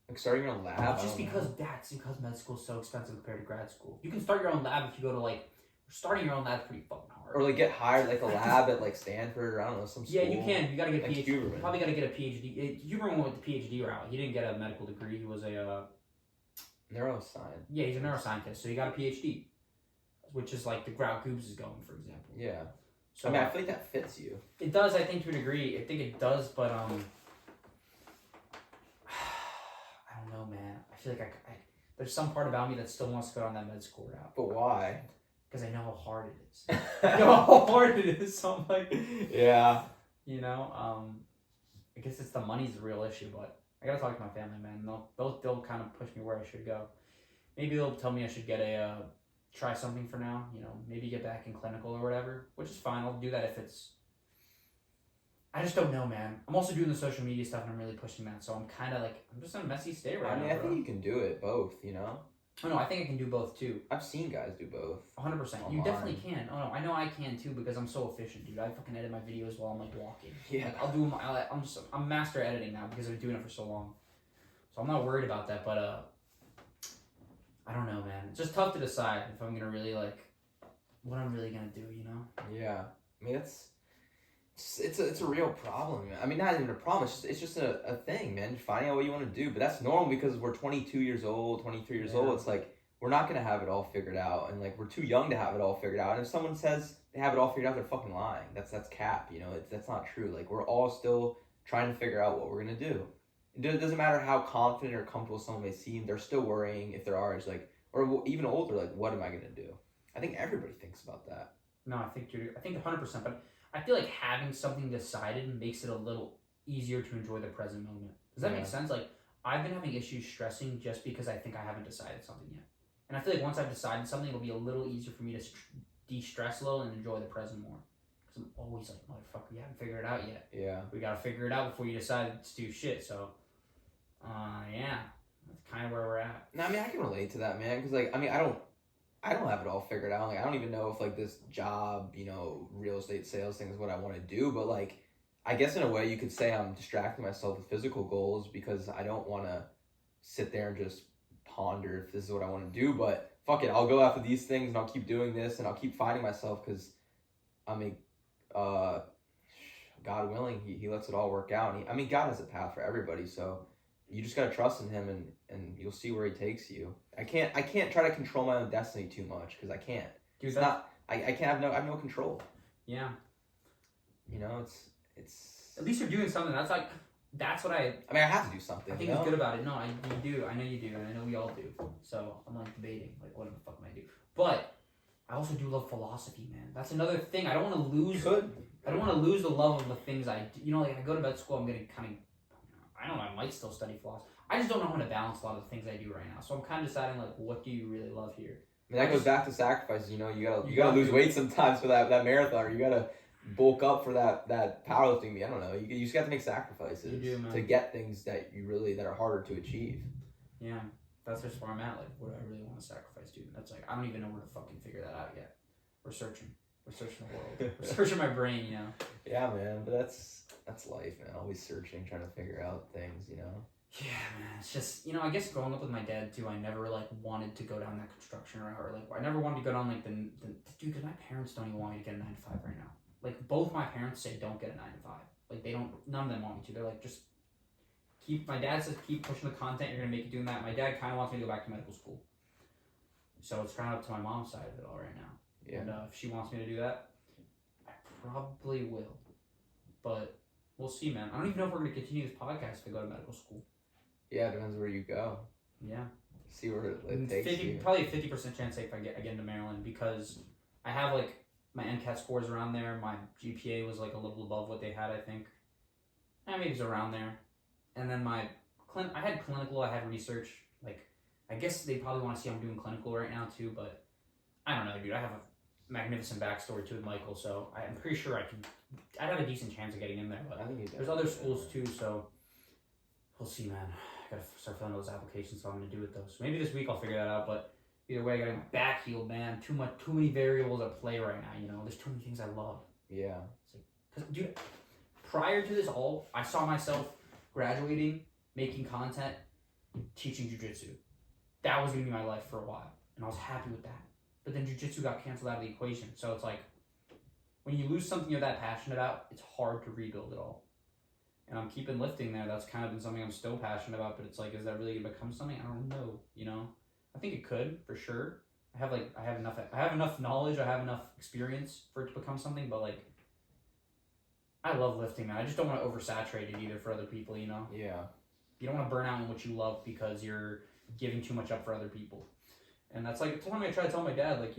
Like starting your own lab. Just because med school is so expensive compared to grad school. You can start your own lab if you go to like starting your own lab's pretty fucking hard. Or like get hired like a lab at like Stanford or I don't know some school. Yeah, you can. You gotta get a like PhD. You probably gotta get a PhD. Huberman went with the PhD route. He didn't get a medical degree. He was a neuroscience. Yeah, he's a neuroscientist, so he got a PhD, which is like the route Goobs is going, for example. Yeah. So I mean, I feel like that fits you. It does, I think, to a degree. I think it does, but I don't know, man. I feel like I there's some part about me that still wants to go on that med school route. But why? Because I know how hard it is. I know how hard it is. So I'm like, yeah. I guess it's the money's the real issue, but I gotta talk to my family, man. They'll kind of push me where I should go. Maybe they'll tell me I should get try something for now. Maybe get back in clinical or whatever, which is fine. I'll do that if it's. I just don't know, man. I'm also doing the social media stuff, and I'm really pushing that. So I'm kind of like I'm just in a messy state right now. I think you can do it both. Oh no, I think I can do both too. I've seen guys do both. 100%. You definitely can. Oh no, I know I can too because I'm so efficient, dude. I fucking edit my videos while I'm like walking. Yeah. Like, I'll do I'm master editing now because I've been doing it for so long. So I'm not worried about that, but I don't know, man. It's just tough to decide if I'm gonna really like what I'm really gonna do. Yeah. I mean, it's a real problem. I mean, not even a problem. It's just a thing, man. Finding out what you want to do. But that's normal because we're 22 years old, 23 years old. It's like we're not gonna have it all figured out, and like we're too young to have it all figured out. And if someone says they have it all figured out, they're fucking lying. That's cap. That's not true. Like we're all still trying to figure out what we're gonna do. It doesn't matter how confident or comfortable someone may seem, they're still worrying if there are. It's like, or even older, like, what am I gonna do? I think everybody thinks about that. No, I think 100%. But I feel like having something decided makes it a little easier to enjoy the present moment. Does that Yeah. make sense? Like, I've been having issues stressing just because I think I haven't decided something yet. And I feel like once I've decided something, it'll be a little easier for me to de-stress a little and enjoy the present more. Because I'm always like, motherfucker, you haven't figured it out yet. Yeah. We gotta figure it out before you decide to do shit. So, yeah, that's kind of where we're at. No, I mean, I can relate to that, man. Because, like, I mean, I don't have it all figured out. Like, I don't even know if, like, this job, real estate sales thing is what I want to do. But, like, I guess in a way you could say I'm distracting myself with physical goals because I don't want to sit there and just ponder if this is what I want to do. But fuck it, I'll go after these things and I'll keep doing this and I'll keep finding myself because, I mean, God willing, he lets it all work out. And God has a path for everybody, so you just gotta trust in him and you'll see where he takes you. I can't try to control my own destiny too much because I can't. Dude, It's not. I can't I have no control. Yeah. It's. At least you're doing something. That's what I I mean, I have to do something. I think it's good about it. No, you do. I know you do, and I know we all do. So I'm like debating, like, what the fuck am I do? But I also do love philosophy, man. That's another thing. I don't want to lose. I don't want to lose the love of the things I do. Like I go to med school, I'm gonna kind of. I don't know. I might still study philosophy. I just don't know how to balance a lot of the things I do right now. So I'm kind of deciding like, what do you really love here? I mean, that goes back to sacrifices. You gotta lose weight sometimes for that marathon. Or you gotta bulk up for that powerlifting meet. I don't know. You just got to make sacrifices to get things that are harder to achieve. Yeah, that's just where I'm at. Like, what do I really want to sacrifice, dude? That's like, I don't even know where to fucking figure that out yet. We're searching the world. We're searching my brain, Yeah, man. But that's life, man. Always searching, trying to figure out things, Yeah, man. It's just, I guess growing up with my dad too, I never like wanted to go down that construction route, or like I never wanted to go down like the dude, because my parents don't even want me to get a 9 to 5 right now. Like, both my parents say don't get a 9 to 5. Like, none of them want me to. They're like, just my dad says keep pushing the content, you're gonna make it doing that. My dad kind of wants me to go back to medical school. So it's kind of up to my mom's side of it all right now. Yeah. And if she wants me to do that, I probably will. But we'll see, man. I don't even know if we're gonna continue this podcast if I go to medical school. Yeah, it depends where you go. Yeah. See where it takes you. Probably a 50% chance if I get into Maryland, because I have like my MCAT scores around there. My GPA was like a level above what they had, I think. Maybe it was around there. And then I had clinical, I had research. Like, I guess they probably want to see I'm doing clinical right now too, but I don't know, dude. I have a magnificent backstory too with Michael, so I'm pretty sure I'd have a decent chance of getting in there. But I think there's other schools too, so we'll see, man. I gotta start filling those applications, so I'm gonna do it though. So maybe this week I'll figure that out, but either way, I gotta get my back healed, man. Too many variables at play right now, There's too many things I love. Yeah. It's like, cause, dude, prior to this all, I saw myself graduating, making content, teaching jiu-jitsu. That was gonna be my life for a while, and I was happy with that. But then jiu-jitsu got canceled out of the equation, so it's like, when you lose something you're that passionate about, it's hard to rebuild it all. And I'm keeping lifting there. That's kind of been something I'm still passionate about, but it's like, is that really gonna become something? I don't know, I think it could, for sure. I have enough knowledge, I have enough experience for it to become something, but like, I love lifting, man. I just don't want to oversaturate it either for other people, Yeah. You don't want to burn out in what you love because you're giving too much up for other people. And that's like, it's one thing I try to tell my dad, like,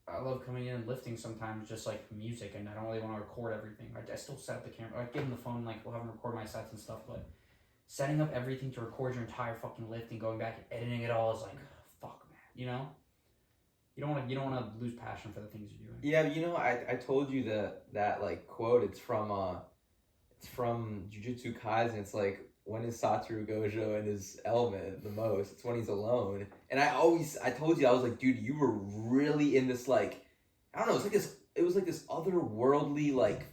I love coming in and lifting sometimes, just like music, and I don't really want to record everything. I still set up the camera. I give him the phone, like, we'll have him record my sets and stuff, but setting up everything to record your entire fucking lift and going back and editing it all is like, fuck, man, You don't want to lose passion for the things you're doing. Yeah, I told you that like quote. It's from Jujutsu Kaisen. It's like, when is Satoru Gojo in his element the most? It's when he's alone. And I told you, I was like, dude, you were really in this, like, I don't know, it was like this otherworldly, like,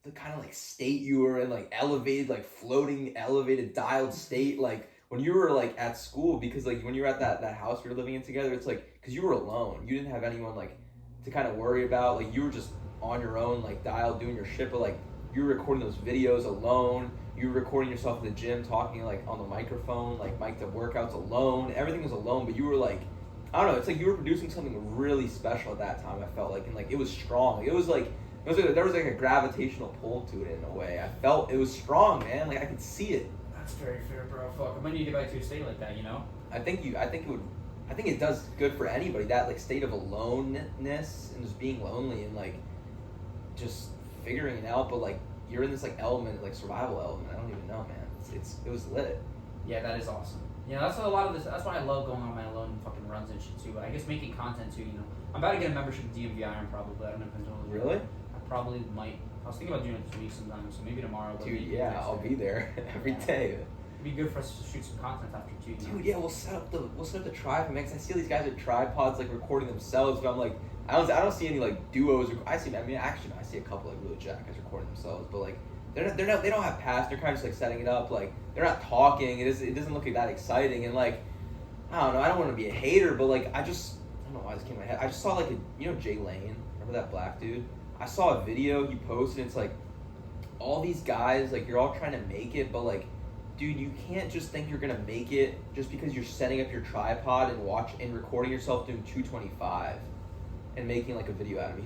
the kind of like state you were in, like elevated, like floating, elevated, dialed state, like when you were like at school, because like when you were at that house we were living in together, it's like, because you were alone, you didn't have anyone like to kind of worry about, like you were just on your own, like dialed, doing your shit, but like you were recording those videos alone, you were recording yourself in the gym, talking like on the microphone, like mic'd up workouts alone, everything was alone, but you were like, I don't know, it's like you were producing something really special at that time, I felt like, and like it was strong, there was like a gravitational pull to it in a way. I felt it was strong, man. Like I could see it. That's very fair, bro. Fuck, I might need to get back to a state like that, you know? I think it does good for anybody, that like state of aloneness and just being lonely and like just figuring it out, but like you're in this like element, like survival element. I don't even know, man. It was lit. Yeah, that is awesome. You know, that's what a lot of this. That's why I love going on my alone fucking runs and shit too. But I guess making content too. You know, I'm about to get a membership to DMV Iron probably. I don't know if I told you. Really? I probably might. I was thinking about doing it this week sometime, so maybe tomorrow. But Dude, maybe yeah, next I'll day. be there every day. It'd be good for us to shoot some content after too. You know? Dude, yeah, we'll set up the tripod, man. 'Cause I see all these guys with tripods like recording themselves, but I'm like, I don't see any like duos. I see a couple like really jack guys recording themselves, but like they don't have past. They're kind of just like setting it up. Like they're not talking. It doesn't look like that exciting. And like I don't know. I don't want to be a hater, but like I don't know why this came to my head. I just saw like Jay Lane. Remember that black dude? I saw a video he posted. And it's like all these guys like you're all trying to make it, but like. Dude, you can't just think you're gonna make it just because you're setting up your tripod and recording yourself doing 225 and making like a video out of it.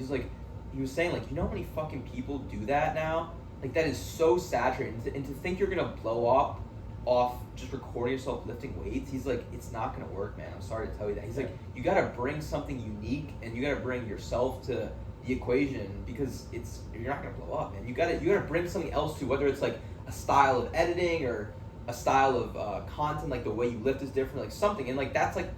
He was saying like, you know how many fucking people do that now? Like that is so saturated. And to think you're gonna blow up off just recording yourself lifting weights, he's like, it's not gonna work, man. I'm sorry to tell you that. He's like, you gotta bring something unique and you gotta bring yourself to the equation because you're not gonna blow up, man. You gotta bring something else to, whether it's like a style of editing or a style of content, like the way you lift is different, like something, and like that's like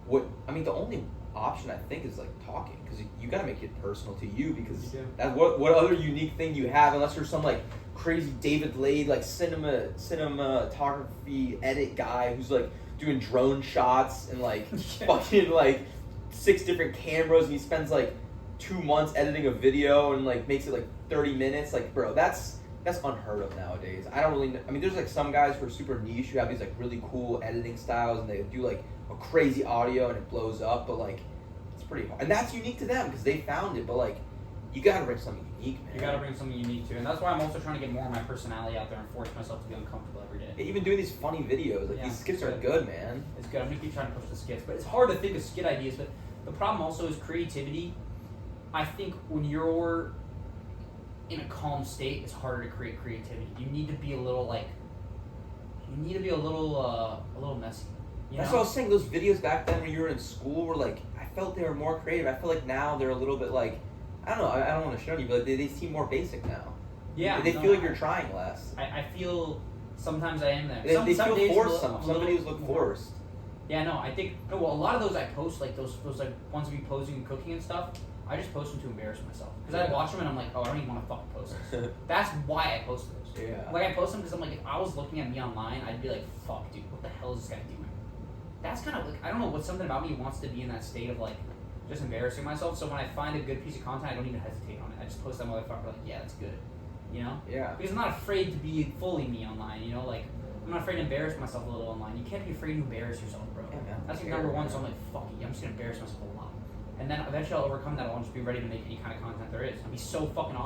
the only option I think is like talking, because you got to make it personal to you, because that's what other unique thing you have, unless you're some like crazy David Lade like cinematography edit guy who's like doing drone shots and like fucking like 6 different cameras, and he spends like 2 months editing a video and like makes it like 30 minutes. Like, bro, that's unheard of nowadays. I don't really know. I mean, there's like some guys who are super niche who have these like really cool editing styles and they do like a crazy audio and it blows up, but like it's pretty hard. And that's unique to them because they found it, but like you gotta bring something unique, man. You gotta bring something unique too. And that's why I'm also trying to get more of my personality out there and force myself to be uncomfortable every day. Even doing these funny videos, like these skits are good, man. It's good. I'm gonna keep trying to push the skits, but it's hard to think of skit ideas. But the problem also is creativity. I think when you're in a calm state, it's harder to create creativity. You need to be a little messy. That's what I was saying. Those videos back then when you were in school were like, I felt they were more creative. I feel like now they're a little bit like, I don't know. I don't want to show you, but they seem more basic now. Yeah, they feel like you're trying less. I feel sometimes I am there. They feel forced. Some videos look forced. Yeah, no, I think a lot of those I post, like those like ones of me posing and cooking and stuff. I just post them to embarrass myself because I watch them and I'm like, oh, I don't even want to fucking post this. That's why I post those. Yeah. Like I post them because I'm like, if I was looking at me online, I'd be like, fuck, dude, what the hell is this guy doing? That's kind of like, I don't know, what's something about me wants to be in that state of like just embarrassing myself. So when I find a good piece of content, I don't even hesitate on it. I just post that motherfucker like, yeah, that's good. You know? Yeah. Because I'm not afraid to be fully me online. You know, like I'm not afraid to embarrass myself a little online. You can't be afraid to embarrass yourself, bro. Yeah, man. That's like number one. So I'm like, fuck it, I'm just gonna embarrass myself a lot. And then eventually I'll overcome that. I'll just be ready to make any kind of content there is. I'll be so fucking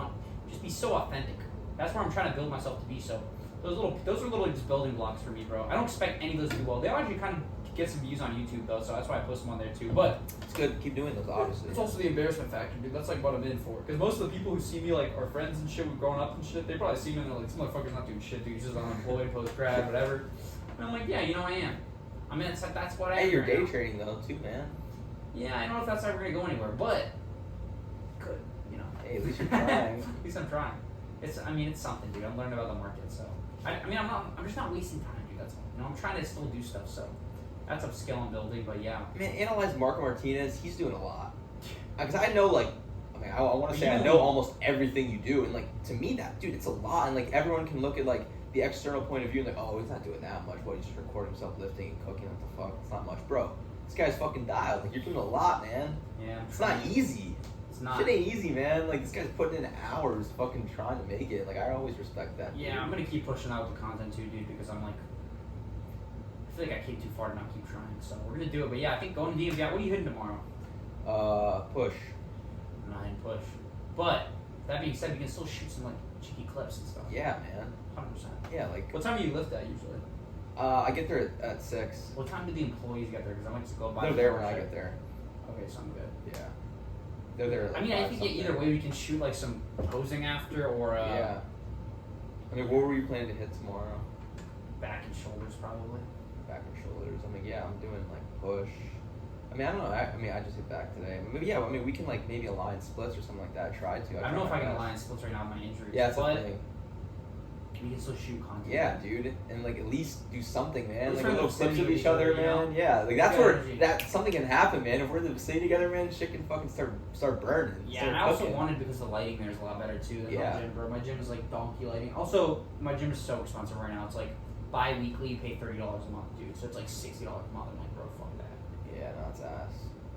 just be so authentic. That's where I'm trying to build myself to be. So those are little just building blocks for me, bro. I don't expect any of those to do well. They actually kind of get some views on YouTube though, so that's why I post them on there too. But it's good. Keep doing those, obviously. It's also the embarrassment factor, dude. That's like what I'm in for. Because most of the people who see me like are friends and shit, we've grown up and shit. They probably see me and they're like, this motherfucker's not doing shit, dude. He's just unemployed, post grad, whatever. And I'm like, yeah, you know I am. I mean, it's like that's what I am. Hey, you're right day now. trading though too, man. Yeah, I don't know if that's ever gonna go anywhere, but good, you know. Hey, at least you're trying. At least I'm trying. It's something, dude. I'm learning about the market, so I'm just not wasting time, dude. That's all. You know, I'm trying to still do stuff, so that's a skill I'm building. But yeah, I mean, analyze Marco Martinez. He's doing a lot. Because I know, like, I want to say I know almost everything you do, and like to me, that dude, it's a lot, and like everyone can look at like the external point of view and like, oh, he's not doing that much. What, he's just recording himself lifting and cooking. What the fuck? It's not much, bro. This guy's fucking dialed. Like, you're doing a lot, man. yeah. It's not easy. It's not. Shit ain't easy, man. Like, this guy's putting in hours fucking trying to make it. Like, I always respect that. Yeah, dude. I'm gonna keep pushing out the content too, dude, because I'm like, I feel like I came too far to not keep trying. So we're gonna do it. But yeah, I think going to DMV. What are you hitting tomorrow? Push. 9 push. But that being said, we can still shoot some like cheeky clips and stuff. Yeah, man. 100%. Yeah, like. What time do you lift at usually? I get there at 6. What time do the employees get there? Because I like to go by. They're there when I get there. Okay, so I'm good. Yeah. They're there. Like I mean, I think either way we can shoot like some posing after or. Yeah. I mean, what were you planning to hit tomorrow? back and shoulders probably. Back and shoulders. I mean, yeah, I'm doing like push. I mean, I don't know. I just hit back today. Maybe yeah. I mean, we can like maybe align splits or something like that. Try to. I don't know if I can align splits right now with my injuries. Yeah, that's but the thing. we can still shoot content. Yeah, dude, and like at least do something, man. Let's Like try little to clips study of with each each other, other, you know? man. Yeah, like that's Good where energy. that something can happen, man. If we're in the vicinity together, man, shit can fucking start burning. Yeah, start and I also cooking. wanted because the lighting there is a lot better too than Yeah. my gym, bro. My gym is like donkey lighting. Also, my gym is so expensive right now. It's like bi-weekly, you pay $30 a month, dude. So it's like $60 a month. I'm like, bro, fuck that. Yeah, no, it's ass.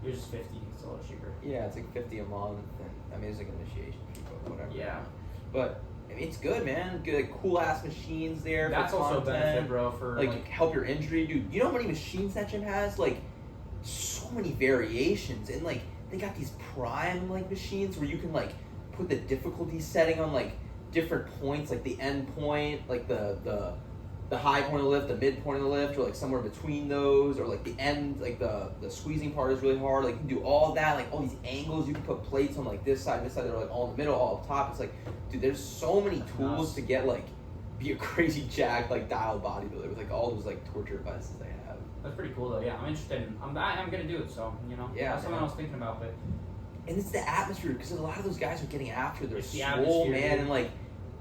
Yours is 50. It's a little cheaper. Yeah, it's like $50 a month, and I mean, it's like an initiation fee, but whatever. Yeah. But I mean, it's good, man. Good, like, cool ass machines there. That's for also a content. benefit, bro. For Like help your injury, dude. You know how many machines that gym has? Like, so many variations, and like they got these prime like machines where you can like put the difficulty setting on like different points, like the end point, like the high point of the lift, the mid point of the lift, or like somewhere between those, or like the end, like the squeezing part is really hard. Like you can do all that, like all these angles. You can put plates on like this side, they're like all in the middle, all up top. It's like, dude, there's so many tools to get like be a crazy jacked like dialed bodybuilder with like all those like torture devices they have. That's pretty cool though. Yeah, I'm interested. I'm gonna do it. So you know, Yeah, that's something man. I was thinking about. But And it's the atmosphere, because a lot of those guys are getting after their It's the swole, atmosphere, man, dude. and like,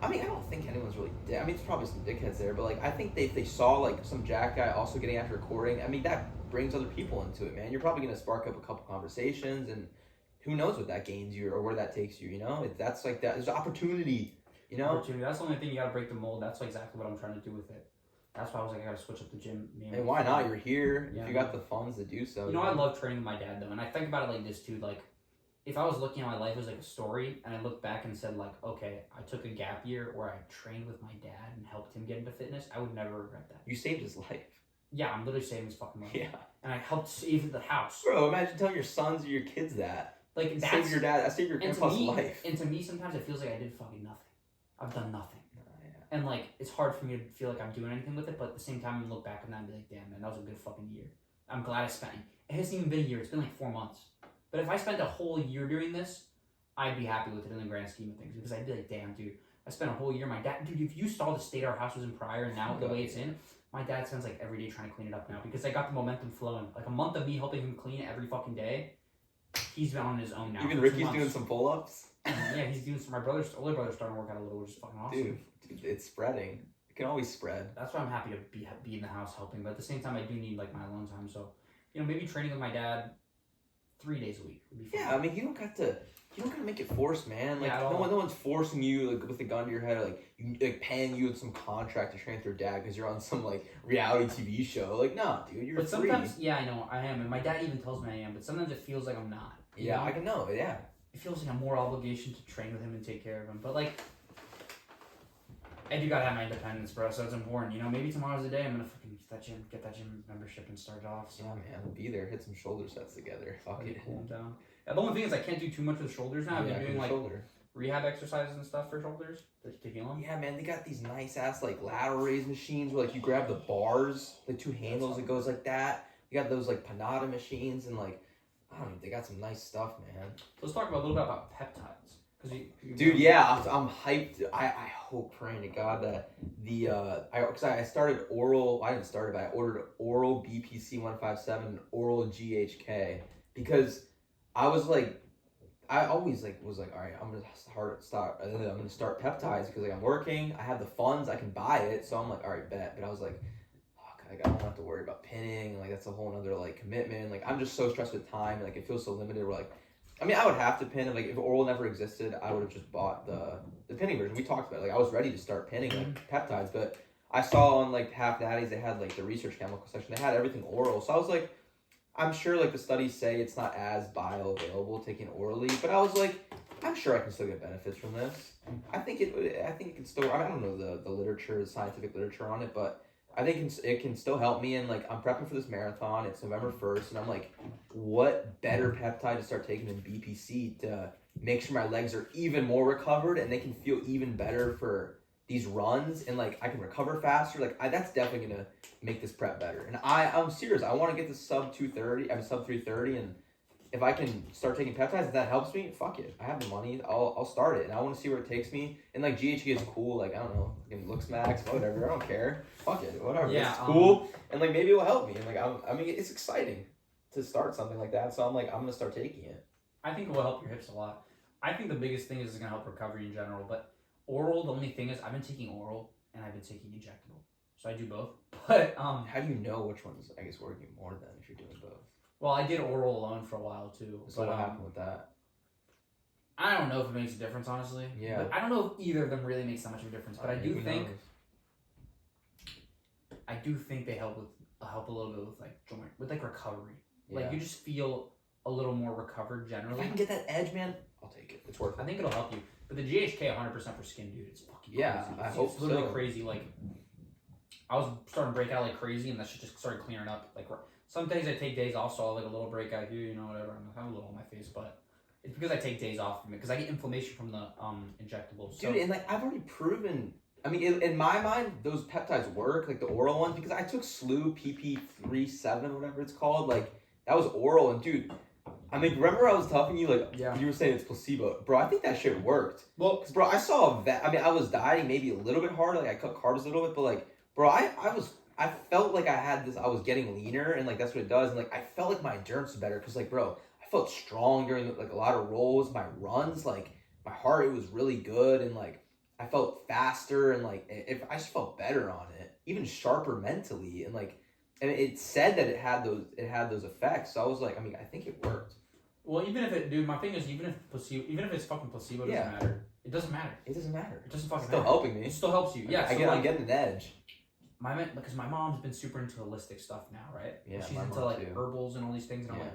I mean, I don't think anyone's really dead. I mean, it's probably some dickheads there, but like, I think if they saw like some jack guy also getting after recording, I mean, that brings other people into it, man. You're probably gonna spark up a couple conversations, and who knows what that gains you or where that takes you. You know, that's like that. There's opportunity. You know, opportunity. That's the only thing you gotta break the mold. That's exactly what I'm trying to do with it. That's why I was like, I gotta switch up the gym. and why not? You're here. Yeah, if you got the funds to do so. You know, I love training with my dad though, and I think about it like this too. Like, if I was looking at my life as like a story, and I looked back and said like, okay, I took a gap year where I trained with my dad and helped him get into fitness, I would never regret that. You saved his life. Yeah, I'm literally saving his fucking life. Yeah, And I helped save the house. bro. Imagine telling your sons or your kids that. Like that's Save your dad. I saved your and to grandpa's me, life. and to me, sometimes it feels like I did fucking nothing. I've done nothing. Yeah. And like, it's hard for me to feel like I'm doing anything with it, but at the same time, I look back on that and be like, damn, man, that was a good fucking year. I'm glad I spent it. It hasn't even been a year, it's been like 4 months. But if I spent a whole year doing this, I'd be happy with it in the grand scheme of things, because I'd be like, damn, dude, I spent a whole year. My dad, dude, if you saw the state our house was in prior and now the way it's in, my dad spends like every day trying to clean it up now, because I got the momentum flowing. Like a month of me helping him clean it every fucking day, he's been on his own now. Even for 2 Ricky's months. doing some pull-ups. Yeah, he's doing some. My older brother's starting to work out a little, which is fucking awesome. Dude, it's spreading. It can always spread. That's why I'm happy to be in the house helping, but at the same time, I do need like my alone time. So, you know, maybe training with my dad 3 days a week would be fun. Yeah, I mean, you don't gotta make it forced, man. Like, Yeah, at all. no one's forcing you like with a gun to your head, like paying you some contract to train with your dad because you're on some like reality TV show. Like, no, dude, you're But free. sometimes, yeah, I know I am, and my dad even tells me I am. But sometimes it feels like I'm not. you Yeah, know? I can know. Yeah, It feels like a more obligation to train with him and take care of him. But like, I do gotta have my independence, bro. So it's important. You know, maybe tomorrow's the day I'm gonna fucking get that gym membership and start it off. So yeah, man, we'll be there. Hit some shoulder sets together. Fuck really it. cool down. The only thing is I can't do too much with shoulders now. I've Yeah, been doing like shoulder. rehab exercises and stuff for shoulders to heal them. Yeah, man, they got these nice ass like lateral raise machines where like you grab the bars, the two handles, it goes like that. You got those like Panada machines and like I don't know, they got some nice stuff, man. So let's talk about a little bit about peptides. Dude, yeah, I'm hyped. I hope, praying to God that the I started oral. I didn't start it, but I ordered oral BPC 157 and oral GHK because I was like, I always like was like, all right, I'm gonna start peptides because like I'm working, I have the funds, I can buy it, so I'm like, all right, bet. But I was like, fuck, I don't have to worry about pinning. Like that's a whole other like commitment. Like I'm just so stressed with time. Like it feels so limited. We're like. I mean, I would have to pin. Like, if oral never existed, I would have just bought the pinning version. We talked about it. Like, I was ready to start pinning like peptides, but I saw on like Half Natties they had like the research chemical section. They had everything oral, so I was like, I'm sure like the studies say it's not as bioavailable taken orally, but I was like, I'm sure I can still get benefits from this. I think it can still. I don't know the literature, the scientific literature on it, but. I think it can still help me, and like I'm prepping for this marathon. It's November 1st, and I'm like, what better peptide to start taking than BPC to make sure my legs are even more recovered and they can feel even better for these runs, and like I can recover faster. Like that's definitely gonna make this prep better. And I'm serious. I want to get to sub 230. I'm sub 330, and if I can start taking peptides, if that helps me, fuck it. I have the money. I'll start it, and I want to see where it takes me. And like GHK is cool. Like I don't know, fucking looks max, whatever. I don't care. Fuck it, whatever. Yeah, it's cool, and like maybe it will help me. And like I mean, it's exciting to start something like that. So I'm like, I'm gonna start taking it. I think it will help your hips a lot. I think the biggest thing is it's gonna help recovery in general. But oral, the only thing is I've been taking oral and I've been taking injectable, so I do both. But How do you know which one's I guess working more than if you're doing both? well, I did oral alone for a while too. So but, what happened with that? I don't know if it makes a difference, honestly. Yeah. But I don't know if either of them really makes that much of a difference. But I do Who think knows? they help a little bit with like joint with like recovery. Yeah. Like you just feel a little more recovered If generally. I can get that edge, man, I'll take it. It's worth I it. think it'll help you. But the GHK 100% for skin, dude, it's fucking Yeah, crazy. I It's hope literally so. crazy. Like I was starting to break out like crazy, and that shit just started clearing up. Like some days I take days off, so I'll like a little breakout here, you know, whatever. I have a little on my face, but it's because I take days off from it because I get inflammation from the injectables. So, Dude, and like I've already proven. I mean, in my mind, those peptides work, like the oral ones, because I took SLU PP37, whatever it's called. Like that was oral, and dude, I mean, remember I was telling you like Yeah. you were saying it's placebo, bro. I think that shit worked. well, Cause bro, I saw that. I mean, I was dieting maybe a little bit hard, like I cut carbs a little bit, but like, bro, I felt like I had this. I was getting leaner, and like that's what it does, and like I felt like my endurance was better, cause like, bro, I felt strong during like a lot of rolls, my runs, like my heart rate was really good, and like I felt faster, and like if I just felt better on it, even sharper mentally, and like, and it said that it had those effects. So I was like, I mean, I think it worked. well, even if it, dude, my thing is even if it's fucking placebo, it doesn't Yeah. matter. It doesn't matter. It doesn't matter. It doesn't fucking It's still matter. helping me. It still helps you. Yeah. I so get, like, I'm getting an edge. because my mom's been super into holistic stuff now, right? Yeah, She's my into mom like too. herbals and all these things, and I'm Yeah. like,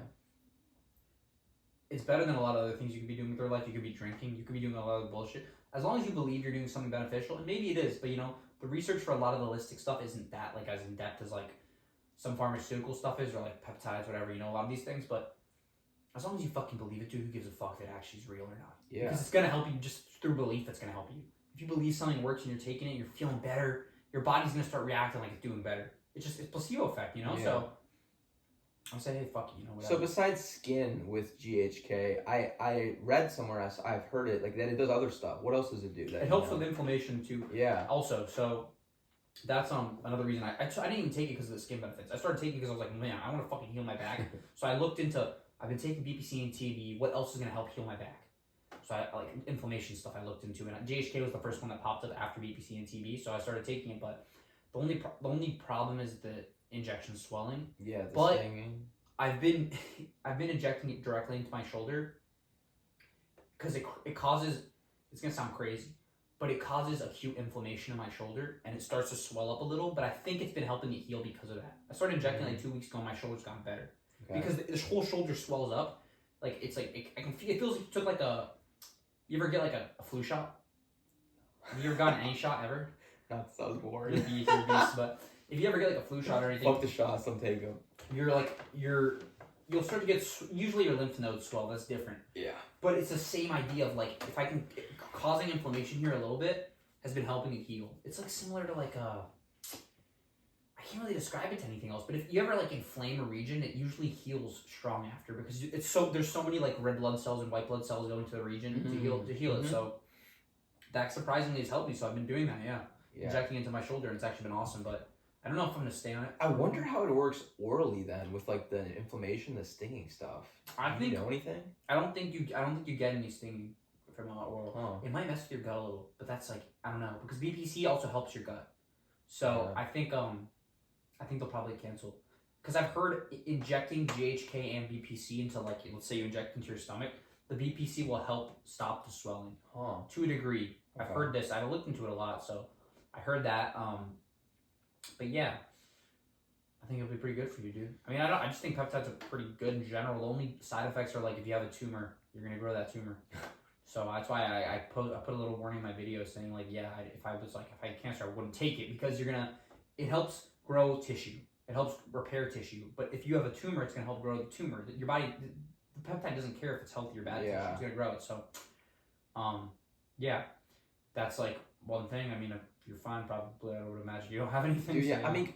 it's better than a lot of other things you could be doing with your life. You could be drinking. You could be doing a lot of bullshit. As long as you believe you're doing something beneficial, and maybe it is, but you know, the research for a lot of the holistic stuff isn't that like as in depth as like some pharmaceutical stuff is, or like peptides, whatever. You know, a lot of these things, but as long as you fucking believe it, dude, who gives a fuck if it actually is real or not? Yeah. Because it's gonna help you just through belief. That's gonna help you. If you believe something works and you're taking it, you're feeling better. Your body's gonna start reacting like it's doing better. It's placebo effect, you know. Yeah. So I'll say, hey, fuck you, you know. So Whatever. besides skin with GHK, I read somewhere else, I've heard it like that it does other stuff. What else does it do? That It helps with inflammation too. Yeah. Also, so that's another reason I didn't even take it because of the skin benefits. I started taking it because I was like, man, I want to fucking heal my back. So I looked into. I've been taking BPC and TB. What else is gonna help heal my back? So I like inflammation stuff. I looked into, and GHK was the first one that popped up after BPC and TB. So I started taking it, but the only problem is the injection swelling. Yeah. The But- stinging. I've been injecting it directly into my shoulder because it causes, it's gonna sound crazy, but it causes acute inflammation in my shoulder and it starts to swell up a little. But I think it's been helping it heal because of that. I started injecting like 2 weeks ago, and my sholders gotten better Okay. because this whole shoulder swells up. Like it's like I can feel. It feels like you took like a. You ever get like a flu shot? Have you ever gotten any shot ever? That sounds You're a boring. beast, you're a beast, but if you ever get like a flu shot or anything, Fuck the shots. I'm taking them. you'll start to get usually your lymph nodes swell. That's different, Yeah. but it's the same idea of like if I can causing inflammation here a little bit has been helping it heal. It's like similar to like I can't really describe it to anything else, but if you ever like inflame a region, it usually heals strong after because there's so many like red blood cells and white blood cells going to the region to heal it. Mhm. So that surprisingly has helped me. So I've been doing that, Yeah. injecting into my shoulder, and it's actually been awesome. But I don't know if I'm gonna stay on it. I wonder how it works orally then with like the inflammation, the stinging stuff. I Do think you know anything? I don't think you get any stinging from oral. Huh. It might mess with your gut a little, but that's like I don't know because BPC also helps your gut. So Yeah. I think they'll probably cancel because I've heard injecting GHK and BPC into like let's say you inject into your stomach, the BPC will help stop the swelling Huh. to a degree. I've Okay. heard this. I've looked into it a lot, so I heard that. But yeah, I think it'll be pretty good for you, dude. I mean, I just think peptides are pretty good in general. The only side effects are like if you have a tumor, you're gonna grow that tumor. So that's why I put a little warning in my video saying like, yeah, if I had cancer, I wouldn't take it because it helps grow tissue. It helps repair tissue. But if you have a tumor, it's gonna help grow the tumor. Your body, the peptide doesn't care if it's healthy or bad tissue. Yeah. It's gonna grow it. So, yeah, that's like one thing. I mean, if you're fine, probably I would imagine you don't have anything. Dude, so, yeah. I mean,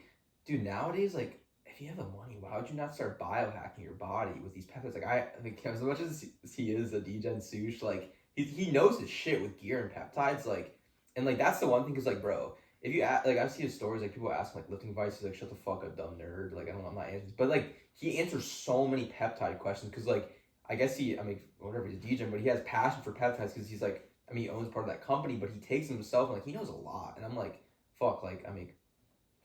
dude, nowadays, like, if you have the money, why would you not start biohacking your body with these peptides? Like I think as much as he is a degen sush, like he knows his shit with gear and peptides, like, and like that's the one thing because like bro, if you like I've seen his stories like people ask like lifting advice, he's like shut the fuck up dumb nerd, like I don't know, I'm not answering, but like he answers so many peptide questions because like I guess I mean whatever he's degen, but he has passion for peptides because he's like I mean he owns part of that company, but he takes them himself and like he knows a lot, and I'm like fuck, like I mean.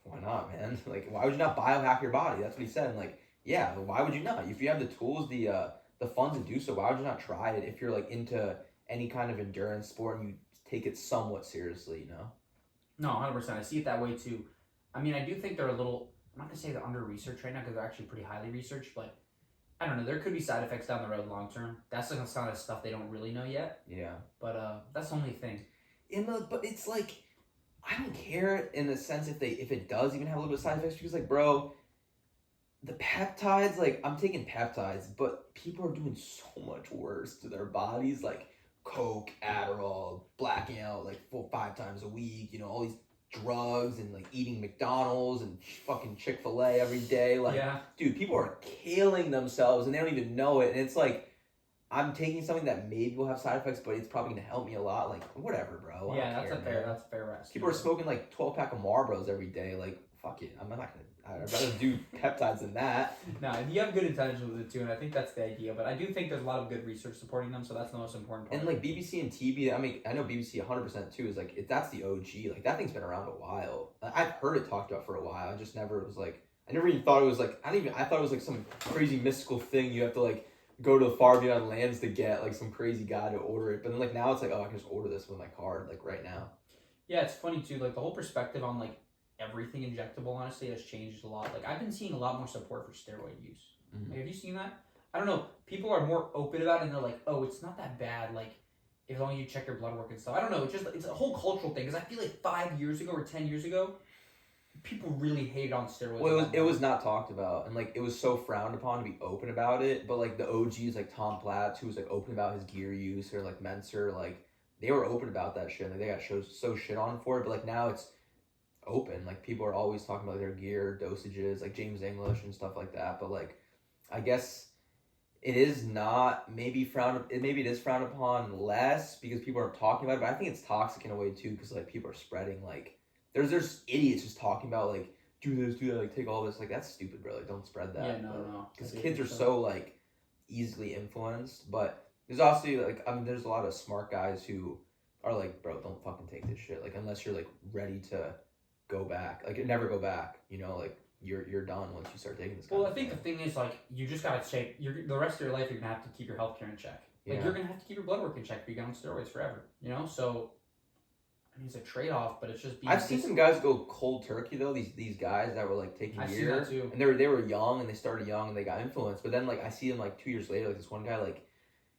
Why not, man? Like, why would you not biohack your body? That's what he said. And like, yeah, why would you not? If you have the tools, the funds to do so, why would you not try it? If you're like into any kind of endurance sport and you take it somewhat seriously, you know? No, 100%. I see it that way too. I mean, I do think they're a little. I'm not gonna say they're under researched right now because they're actually pretty highly researched, but I don't know. There could be side effects down the road long term. That's like some of the stuff they don't really know yet. Yeah. But that's the only thing. But it's like. I don't care in the sense if it does even have a little bit of side effects because like bro, the peptides like I'm taking peptides, but people are doing so much worse to their bodies like Coke, Adderall, blacking out like 4-5 times a week, you know, all these drugs and like eating McDonald's and fucking Chick-fil-A every day. Like, yeah. Dude, people are killing themselves and they don't even know it, and it's like. I'm taking something that maybe will have side effects, but it's probably gonna help me a lot. Like whatever, bro. Yeah, that's a fair rest. People are smoking like 12-pack of Marlboros every day. Like fuck it, I'm not gonna. I'd rather do peptides than that. No, you have good intentions with it too, and I think that's the idea. But I do think there's a lot of good research supporting them, so that's the most important part. And like BBC and TB, I mean, I know BBC 100% too. Is like that's the OG. Like that thing's been around a while. I've heard it talked about for a while. I just never was like. I never even thought it was like. I thought it was like some crazy mystical thing you have to like. Go to the far beyond lands to get like some crazy guy to order it, but then like now it's like I can just order this with my card like right now. Yeah, it's funny too. Like the whole perspective on like everything injectable honestly has changed a lot. Like I've been seeing a lot more support for steroid use. Mm-hmm. Like, have you seen that? I don't know. People are more open about it, and they're like, "Oh, it's not that bad." Like as long as you check your blood work and stuff. I don't know. It's a whole cultural thing because I feel like 5 years ago or 10 years ago. People really hated on steroids. Well, it was not talked about, and like it was so frowned upon to be open about it. But like the OGs, like Tom Platz, who was like open about his gear use, or like Menser, like they were open about that shit. Like they got so shit on for it, but like now it's open. Like people are always talking about their gear dosages, like James English and stuff like that. But like, I guess it is not maybe maybe it is frowned upon less because people aren't talking about it. But I think it's toxic in a way too because like people are spreading like. There's idiots just talking about like do this, do that, like take all this, like that's stupid, bro. Like don't spread that. Yeah, no. Because kids are so like easily influenced. But there's also like there's a lot of smart guys who are like, bro, don't fucking take this shit. Like unless you're like ready to go back, like never go back. You know, like you're done once you start taking this. Well, I think the thing is like you just gotta check. The rest of your life you're gonna have to keep your healthcare in check. Like you're gonna have to keep your blood work in check if you get on steroids forever. You know, so. I mean, it's a trade-off, but it's just being... I've seen some guys go cold turkey, though. These guys that were, like, taking gear. I've seen that, too. And they were young, and they started young, and they got influenced. But then, like, I see them, like, 2 years later, like, this one guy, like,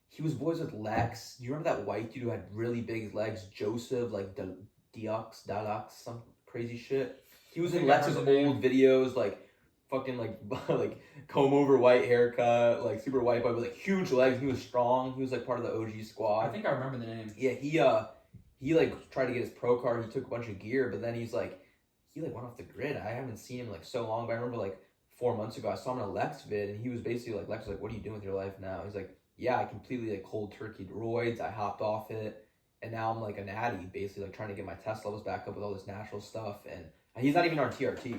he was boys with Lex. Do you remember that white dude who had really big legs? Joseph, like, Dalux, some crazy shit? He was in Lex's old videos, like, fucking, like, like, comb-over white haircut, like, super white, but with, like, huge legs. He was strong. He was, like, part of the OG squad. I think I remember the name. Yeah, he like tried to get his pro card. He took a bunch of gear, but then he went off the grid. I haven't seen him like so long, but I remember like 4 months ago I saw him in a Lex vid, and he was basically like, Lex was like, "What are you doing with your life now?" He's like, "Yeah, I completely like cold turkeyed roids. I hopped off it, and now I'm like a natty, basically like trying to get my test levels back up with all this natural stuff." And he's not even on TRT,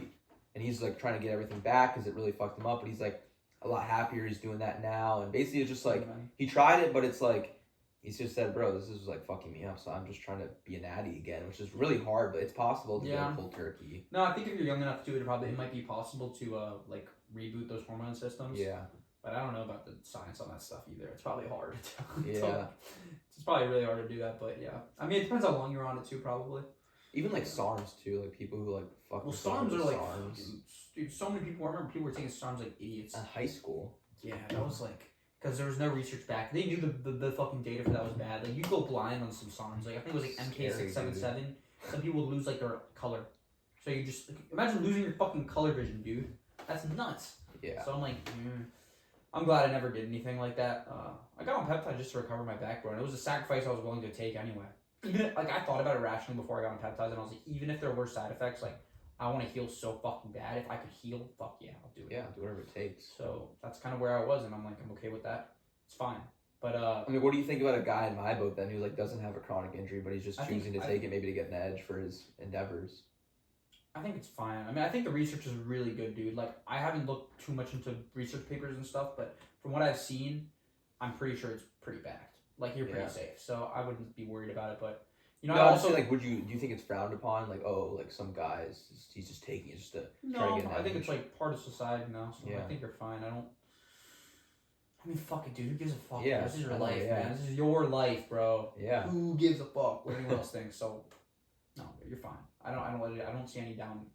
and he's like trying to get everything back because it really fucked him up. But he's like a lot happier. He's doing that now, and basically it's just like he tried it, but it's like. He's just said, bro, this is like fucking me up, so I'm just trying to be a natty again, which is really hard, but it's possible to go cold turkey. No, I think if you're young enough to do it, it might be possible to like reboot those hormone systems. Yeah. But I don't know about the science on that stuff either. It's probably hard. Yeah. It's probably really hard to do that, but yeah. I mean, it depends how long you're on it too, probably. Even like SARMs too, like people who like fuck. Well, SARMs are like, dude, so many people. I remember people were taking SARMs like idiots. In high school. Yeah, that was like. Because there was no research back. They knew the fucking data for that was bad. Like, you go blind on some SARMs. Like, I think it was like MK677. Some people would lose, like, their color. So you just... imagine losing your fucking color vision, dude. That's nuts. Yeah. So I'm like, I'm glad I never did anything like that. I got on peptide just to recover my backbone. It was a sacrifice I was willing to take anyway. Even if, like, I thought about it rationally before I got on peptides, and I was like, even if there were side effects, like, I want to heal so fucking bad. If I could heal, fuck yeah, I'll do it. Yeah, do whatever it takes. So that's kind of where I was, and I'm like, I'm okay with that. It's fine. But I mean, what do you think about a guy in my boat then who like doesn't have a chronic injury, but he's just choosing to take it maybe to get an edge for his endeavors? I think it's fine. I mean, I think the research is really good, dude. Like, I haven't looked too much into research papers and stuff, but from what I've seen, I'm pretty sure it's pretty backed. Like, you're pretty safe, so I wouldn't be worried about it. But you know, no, I also like, do you think it's frowned upon? Like, oh, like some guys, he's just taking it just to try to get an edge. I think it's like part of society now, so I think you're fine. I mean, fuck it, dude. Who gives a fuck? Yeah, This is your life, man. This is your life, bro. Yeah. Who gives a fuck what anyone else thinks? So, no, you're fine. I don't see any down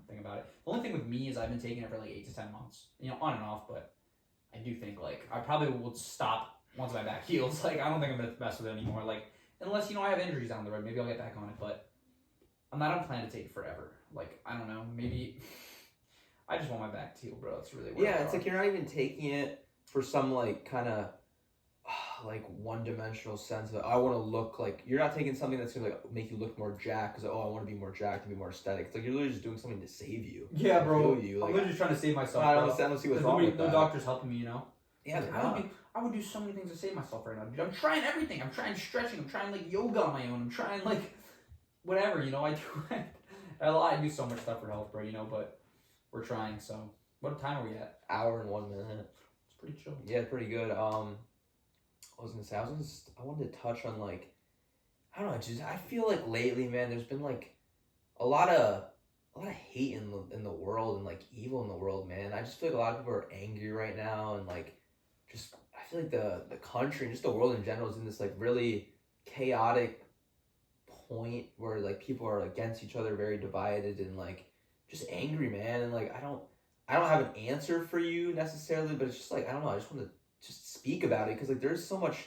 thing about it. The only thing with me is I've been taking it for like 8 to 10 months, you know, on and off. But I do think like I probably will stop once my back heals. Like I don't think I'm gonna mess with it anymore. Like unless I have injuries down the road, maybe I'll get back on it. But I'm not on plan to take it forever. Like I don't know, maybe I just want my back to heal, bro. That's really where it's like you're not even taking it for some like kind of like one-dimensional sense of I want to look like you're not taking something that's gonna like make you look more jacked because I want to be more jacked and be more aesthetic. It's like you're literally just doing something to save you. Yeah, bro. You. Like, I'm literally trying to save myself. I don't see what's wrong with that. No doctor's helping me, you know. Yeah, like, I would do so many things to save myself right now, dude. I'm trying everything. I'm trying stretching. I'm trying like yoga on my own. I'm trying like whatever, you know. I do so much stuff for health, bro. You know, but we're trying. So, what time are we at? Hour and 1 minute. It's pretty chill. Yeah, pretty good. I was gonna say I wanted to touch on like I don't know, I feel like lately, man, there's been like a lot of hate in the world and like evil in the world, man. I just feel like a lot of people are angry right now and like just I feel like the country and just the world in general is in this like really chaotic point where like people are against each other, very divided and like just angry, man. And like I don't have an answer for you necessarily, but it's just like I don't know, I just want to just speak about it because like there's so much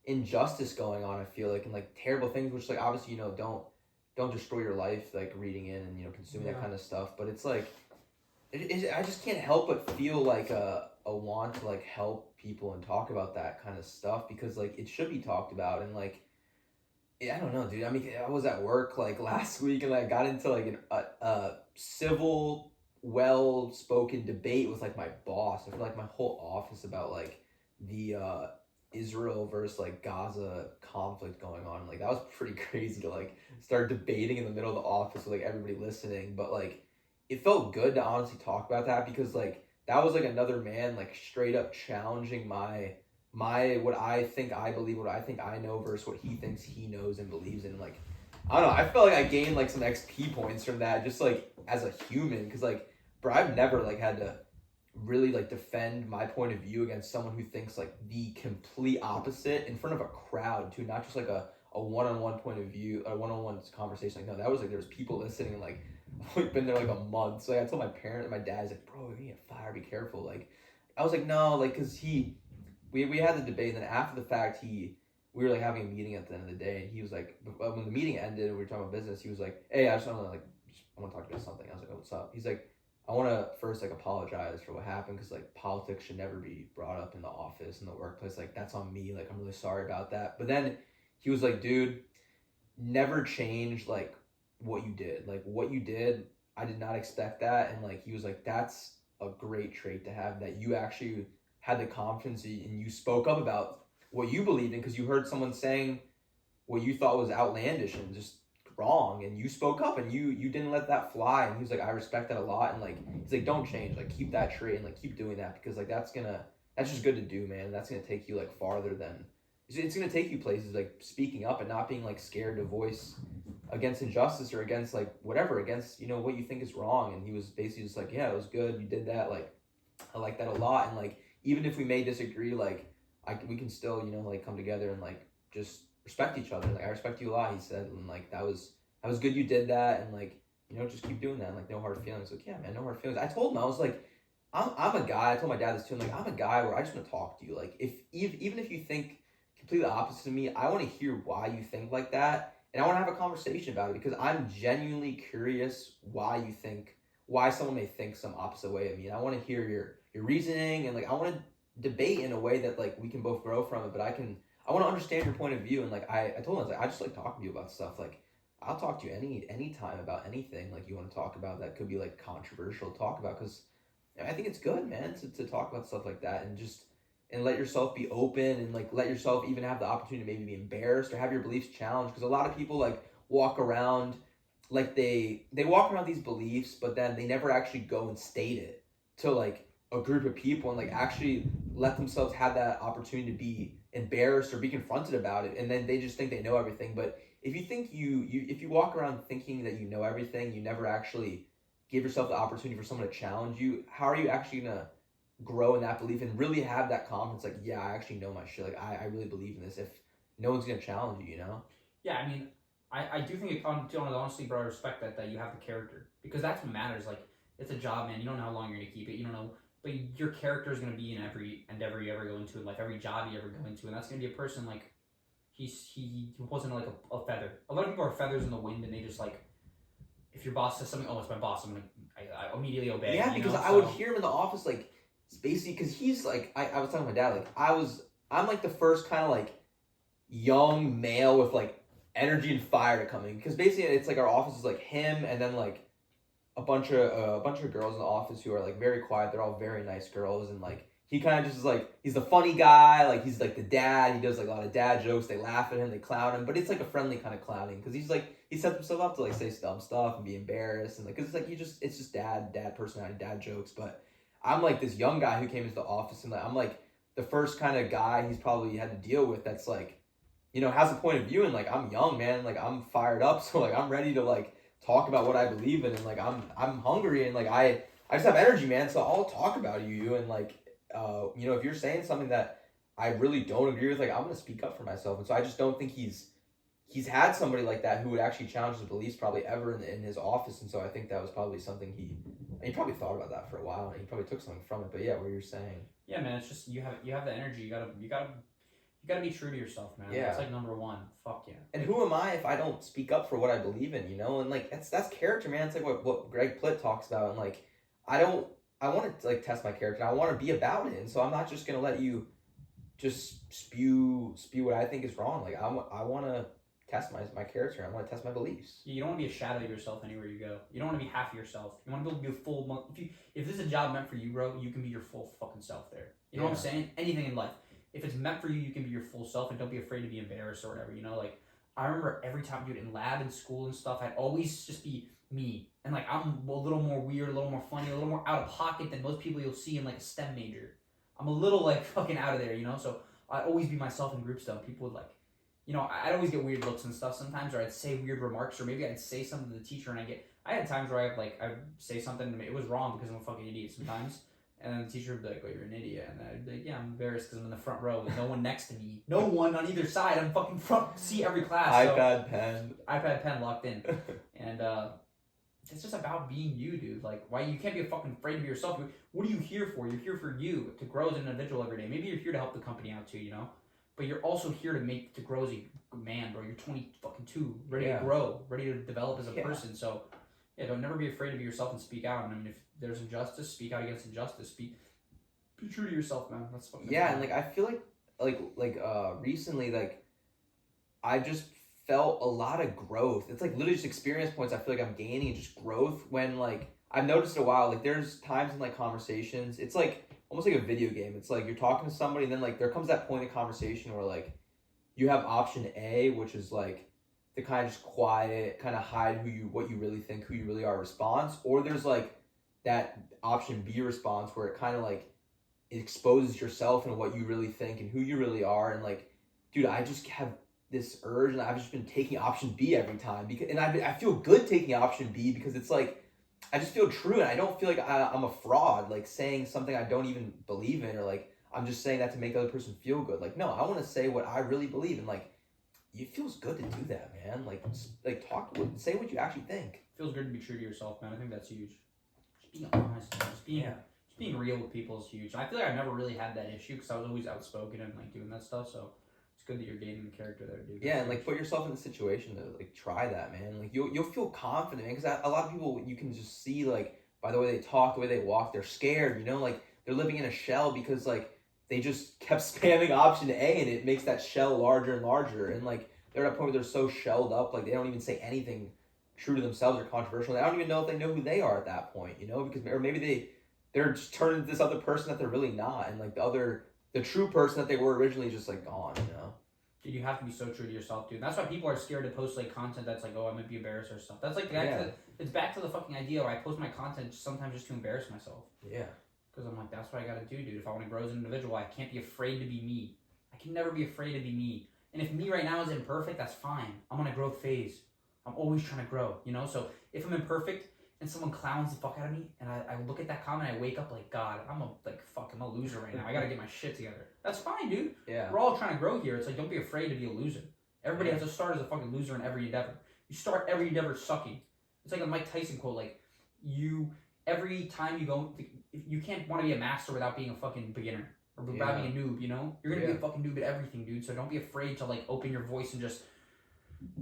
injustice going on, I feel like, and like terrible things which like obviously don't destroy your life like reading in and consuming that kind of stuff, but it's like I just can't help but feel like a want to like help people and talk about that kind of stuff because like it should be talked about. And like I don't know, dude, I mean I was at work like last week and I got into like a civil well-spoken debate with like my boss and for like my whole office about like the Israel versus like Gaza conflict going on. Like that was pretty crazy to like start debating in the middle of the office with like everybody listening, but like it felt good to honestly talk about that because like that was like another man like straight up challenging my what I think I believe, what I think I know versus what he thinks he knows and believes in. Like I don't know, I felt like I gained like some XP points from that just like as a human because like bro, I've never like had to really like defend my point of view against someone who thinks like the complete opposite in front of a crowd too, not just like a one-on-one point of view, a one-on-one conversation. Like no, that was like there was people listening and like I've been there like a month. So like, I told my dad's like, bro, you're gonna get fired, be careful. Like I was like, no, like cause we had the debate and then after the fact we were like having a meeting at the end of the day and he was like when the meeting ended and we were talking about business, he was like, hey, I want to talk to you about something. I was like, oh, what's up? He's like, I want to first like apologize for what happened because like politics should never be brought up in the office in the workplace. Like that's on me. Like I'm really sorry about that. But then he was like, dude, never change like what you did. Like what you did, I did not expect that. And like he was like, that's a great trait to have, that you actually had the confidence and you spoke up about what you believed in because you heard someone saying what you thought was outlandish and just wrong, and you spoke up and you didn't let that fly. And he was like, I respect that a lot. And like he's like, don't change, like keep that trait and like keep doing that because like that's just good to do, man. That's gonna take you like farther than it's gonna take you places, like speaking up and not being like scared to voice against injustice or against like whatever, against what you think is wrong. And he was basically just like, yeah, it was good, you did that, like I like that a lot. And like even if we may disagree, like we can still like come together and like just respect each other. Like I respect you a lot, he said, and like that was good, you did that, and like just keep doing that, and like no hard feelings. Like yeah, man, no hard feelings. I told him, I was like, I'm a guy, I told my dad this too, I'm like, I'm a guy where I just want to talk to you. Like even if you think completely opposite of me, I want to hear why you think like that, and I want to have a conversation about it because I'm genuinely curious why someone may think some opposite way of me, and I want to hear your reasoning, and like I want to debate in a way that like we can both grow from it, but I want to understand your point of view. And like I told him, I was like, I just like talking to you about stuff. Like I'll talk to you any time about anything like you want to talk about that could be like controversial to talk about, because I think it's good, man, to talk about stuff like that and just and let yourself be open and like let yourself even have the opportunity to maybe be embarrassed or have your beliefs challenged, because a lot of people like walk around like they walk around these beliefs, but then they never actually go and state it to like a group of people and like actually let themselves have that opportunity to be embarrassed or be confronted about it, and then they just think they know everything. But if you think if you walk around thinking that you know everything, you never actually give yourself the opportunity for someone to challenge you, how are you actually gonna grow in that belief and really have that confidence like, yeah, I actually know my shit, like I really believe in this, if no one's gonna challenge you, you know? Yeah, I mean, I do think it comes to honestly, bro. I respect that you have the character, because that's what matters. Like, it's a job, man. You don't know how long you're gonna keep it. You don't know, but your character is gonna be in every endeavor you ever go into in life, every job you ever go into, and that's gonna be a person like he wasn't like a feather. A lot of people are feathers in the wind, and they just like, if your boss says something, oh, it's my boss, I immediately obey. Yeah, because I would hear him in the office like basically because he's like I was talking to my dad like I'm like the first kind of like young male with like energy and fire to come in, because basically it's like our office is like him and then like a bunch of girls in the office who are like very quiet. They're all very nice girls, and like he kind of just is like he's the funny guy. Like he's like the dad. He does like a lot of dad jokes. They laugh at him. They clown him, but it's like a friendly kind of clowning, because he's like he sets himself up to like say dumb stuff and be embarrassed, and like because it's like it's just dad personality, dad jokes. But I'm like this young guy who came into the office, and like I'm like the first kind of guy he's probably had to deal with that's like, you know, has a point of view, and like I'm young, man, like I'm fired up, so like I'm ready to like talk about what I believe in, and like I'm hungry, and like I just have energy, man, so I'll talk about you, and like you know, if you're saying something that I really don't agree with, like I'm gonna speak up for myself. And so I just don't think he's had somebody like that who would actually challenge his beliefs probably ever in his office. And so I think that was probably something he probably thought about that for a while, and he probably took something from it. But yeah, what you're saying, yeah, man, it's just you have the energy. You gotta be true to yourself, man. Yeah. That's like number one. Fuck yeah. and who am I if I don't speak up for what I believe in, you know? And like that's character, man. It's like what Greg Plitt talks about, and like I want to like test my character. I want to be about it, and so I'm not just gonna let you just spew what I think is wrong. Like I want to test my character. I want to test my beliefs. You don't want to be a shadow of yourself anywhere you go. You don't want to be half yourself. You want to be able to be a full month. If this is a job meant for you, bro, you can be your full fucking self there. You know what I'm saying? Anything in life, if it's meant for you, you can be your full self, and don't be afraid to be embarrassed or whatever. You know, like I remember every time, dude, in lab and school and stuff, I'd always just be me. And like I'm a little more weird, a little more funny, a little more out of pocket than most people you'll see in like a STEM major. I'm a little like fucking out of there, you know? So I'd always be myself in group stuff. People would like, you know, I'd always get weird looks and stuff sometimes, or I'd say weird remarks, or maybe I'd say something to the teacher, and I had times where I'd say something to me, it was wrong because I'm a fucking idiot sometimes. And then the teacher would be like, oh, you're an idiot. And then I'd be like, yeah, I'm embarrassed because I'm in the front row with no one next to me. No one on either side. I'm fucking front seat every class. iPad pen locked in. And it's just about being you, dude. Like, why you can't be fucking afraid of yourself. What are you here for? You're here for you, to grow as an individual every day. Maybe you're here to help the company out too, you know? But you're also here to grow as a man, bro. You're 22, ready to grow, ready to develop as a person. So, yeah, don't never be afraid to be yourself and speak out. And I mean, if there's injustice, speak out against injustice. Be true to yourself, man. That's fucking and like I feel like recently, like I just felt a lot of growth. It's like literally just experience points I feel like I'm gaining, just growth when like I've noticed a while, like there's times in like conversations, it's like almost like a video game. It's like you're talking to somebody, and then like there comes that point in the conversation where like you have option A, which is like the kind of just quiet, kind of hide what you really think, who you really are response, or there's like that option B response where it kind of like it exposes yourself and what you really think and who you really are. And like, dude, I just have this urge, and I've just been taking option B every time, and I feel good taking option B because it's like I just feel true, and I don't feel like I'm a fraud, like saying something I don't even believe in, or like I'm just saying that to make the other person feel good. Like, no, I want to say what I really believe, and like it feels good to do that, man. Like say what you actually think. It feels good to be true to yourself, man. I think that's huge. Just being honest, just being real with people is huge. I feel like I've never really had that issue because I was always outspoken and like doing that stuff. So it's good that you're gaining the character there, dude. Yeah, and like put yourself in the situation to like try that, man. Like you'll feel confident, man, because a lot of people you can just see like by the way they talk, the way they walk, they're scared. You know, like they're living in a shell because like they just kept spamming option A, and it makes that shell larger and larger. And like they're at a point where they're so shelled up, like they don't even say anything true to themselves or controversial. I don't even know if they know who they are at that point, you know, because or maybe they're just turning into this other person that they're really not, and like the true person that they were originally just like gone, you know. Dude, you have to be so true to yourself, dude. That's why people are scared to post like content that's like, oh, I might be embarrassed or stuff. That's like it's back to the fucking idea where I post my content sometimes just to embarrass myself. Yeah. Because I'm like, that's what I gotta do, dude. If I want to grow as an individual, I can't be afraid to be me. I can never be afraid to be me. And if me right now is imperfect, that's fine. I'm on a growth phase. I'm always trying to grow, you know? So if I'm imperfect and someone clowns the fuck out of me and I look at that comment, I wake up like, God, I'm a loser right now. I gotta get my shit together. That's fine, dude. Yeah. We're all trying to grow here. It's like, don't be afraid to be a loser. Everybody has to start as a fucking loser in every endeavor. You start every endeavor sucking. It's like a Mike Tyson quote, like, every time you go, you can't want to be a master without being a fucking beginner. Or without being a noob, you know? You're gonna be a fucking noob at everything, dude. So don't be afraid to, like, open your voice and just...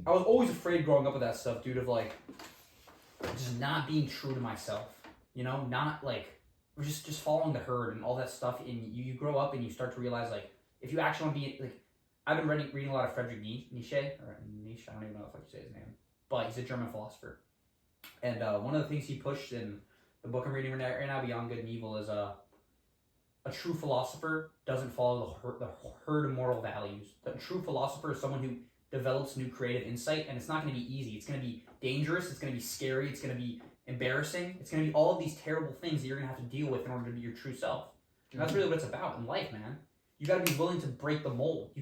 I was always afraid growing up with that stuff, dude, of, like, just not being true to myself. You know? Not, like, just following the herd and all that stuff. And you grow up and you start to realize, like, if you actually want to be, like... I've been reading a lot of Friedrich Nietzsche, I don't even know if I can say his name. But he's a German philosopher. And one of the things he pushed in the book I'm reading right now, Beyond Good and Evil, is... a true philosopher doesn't follow the herd of moral values. The true philosopher is someone who develops new creative insight, and it's not going to be easy. It's going to be dangerous. It's going to be scary. It's going to be embarrassing. It's going to be all of these terrible things that you're going to have to deal with in order to be your true self. And that's really what it's about in life, man. You got to be willing to break the mold.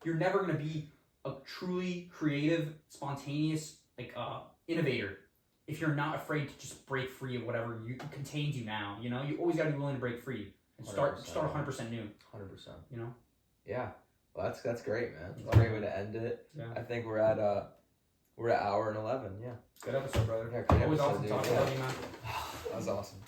You're never going to be a truly creative, spontaneous, like innovator if you're not afraid to just break free of whatever contains you now. You know, you always got to be willing to break free. And start 100% new. 100%. You know? Yeah. Well, that's great, man. It's a great way to end it. Yeah. I think we're at hour and 11. Yeah. Good episode, brother. Yeah, great Always episode, awesome dude. talking about you, man. That was awesome.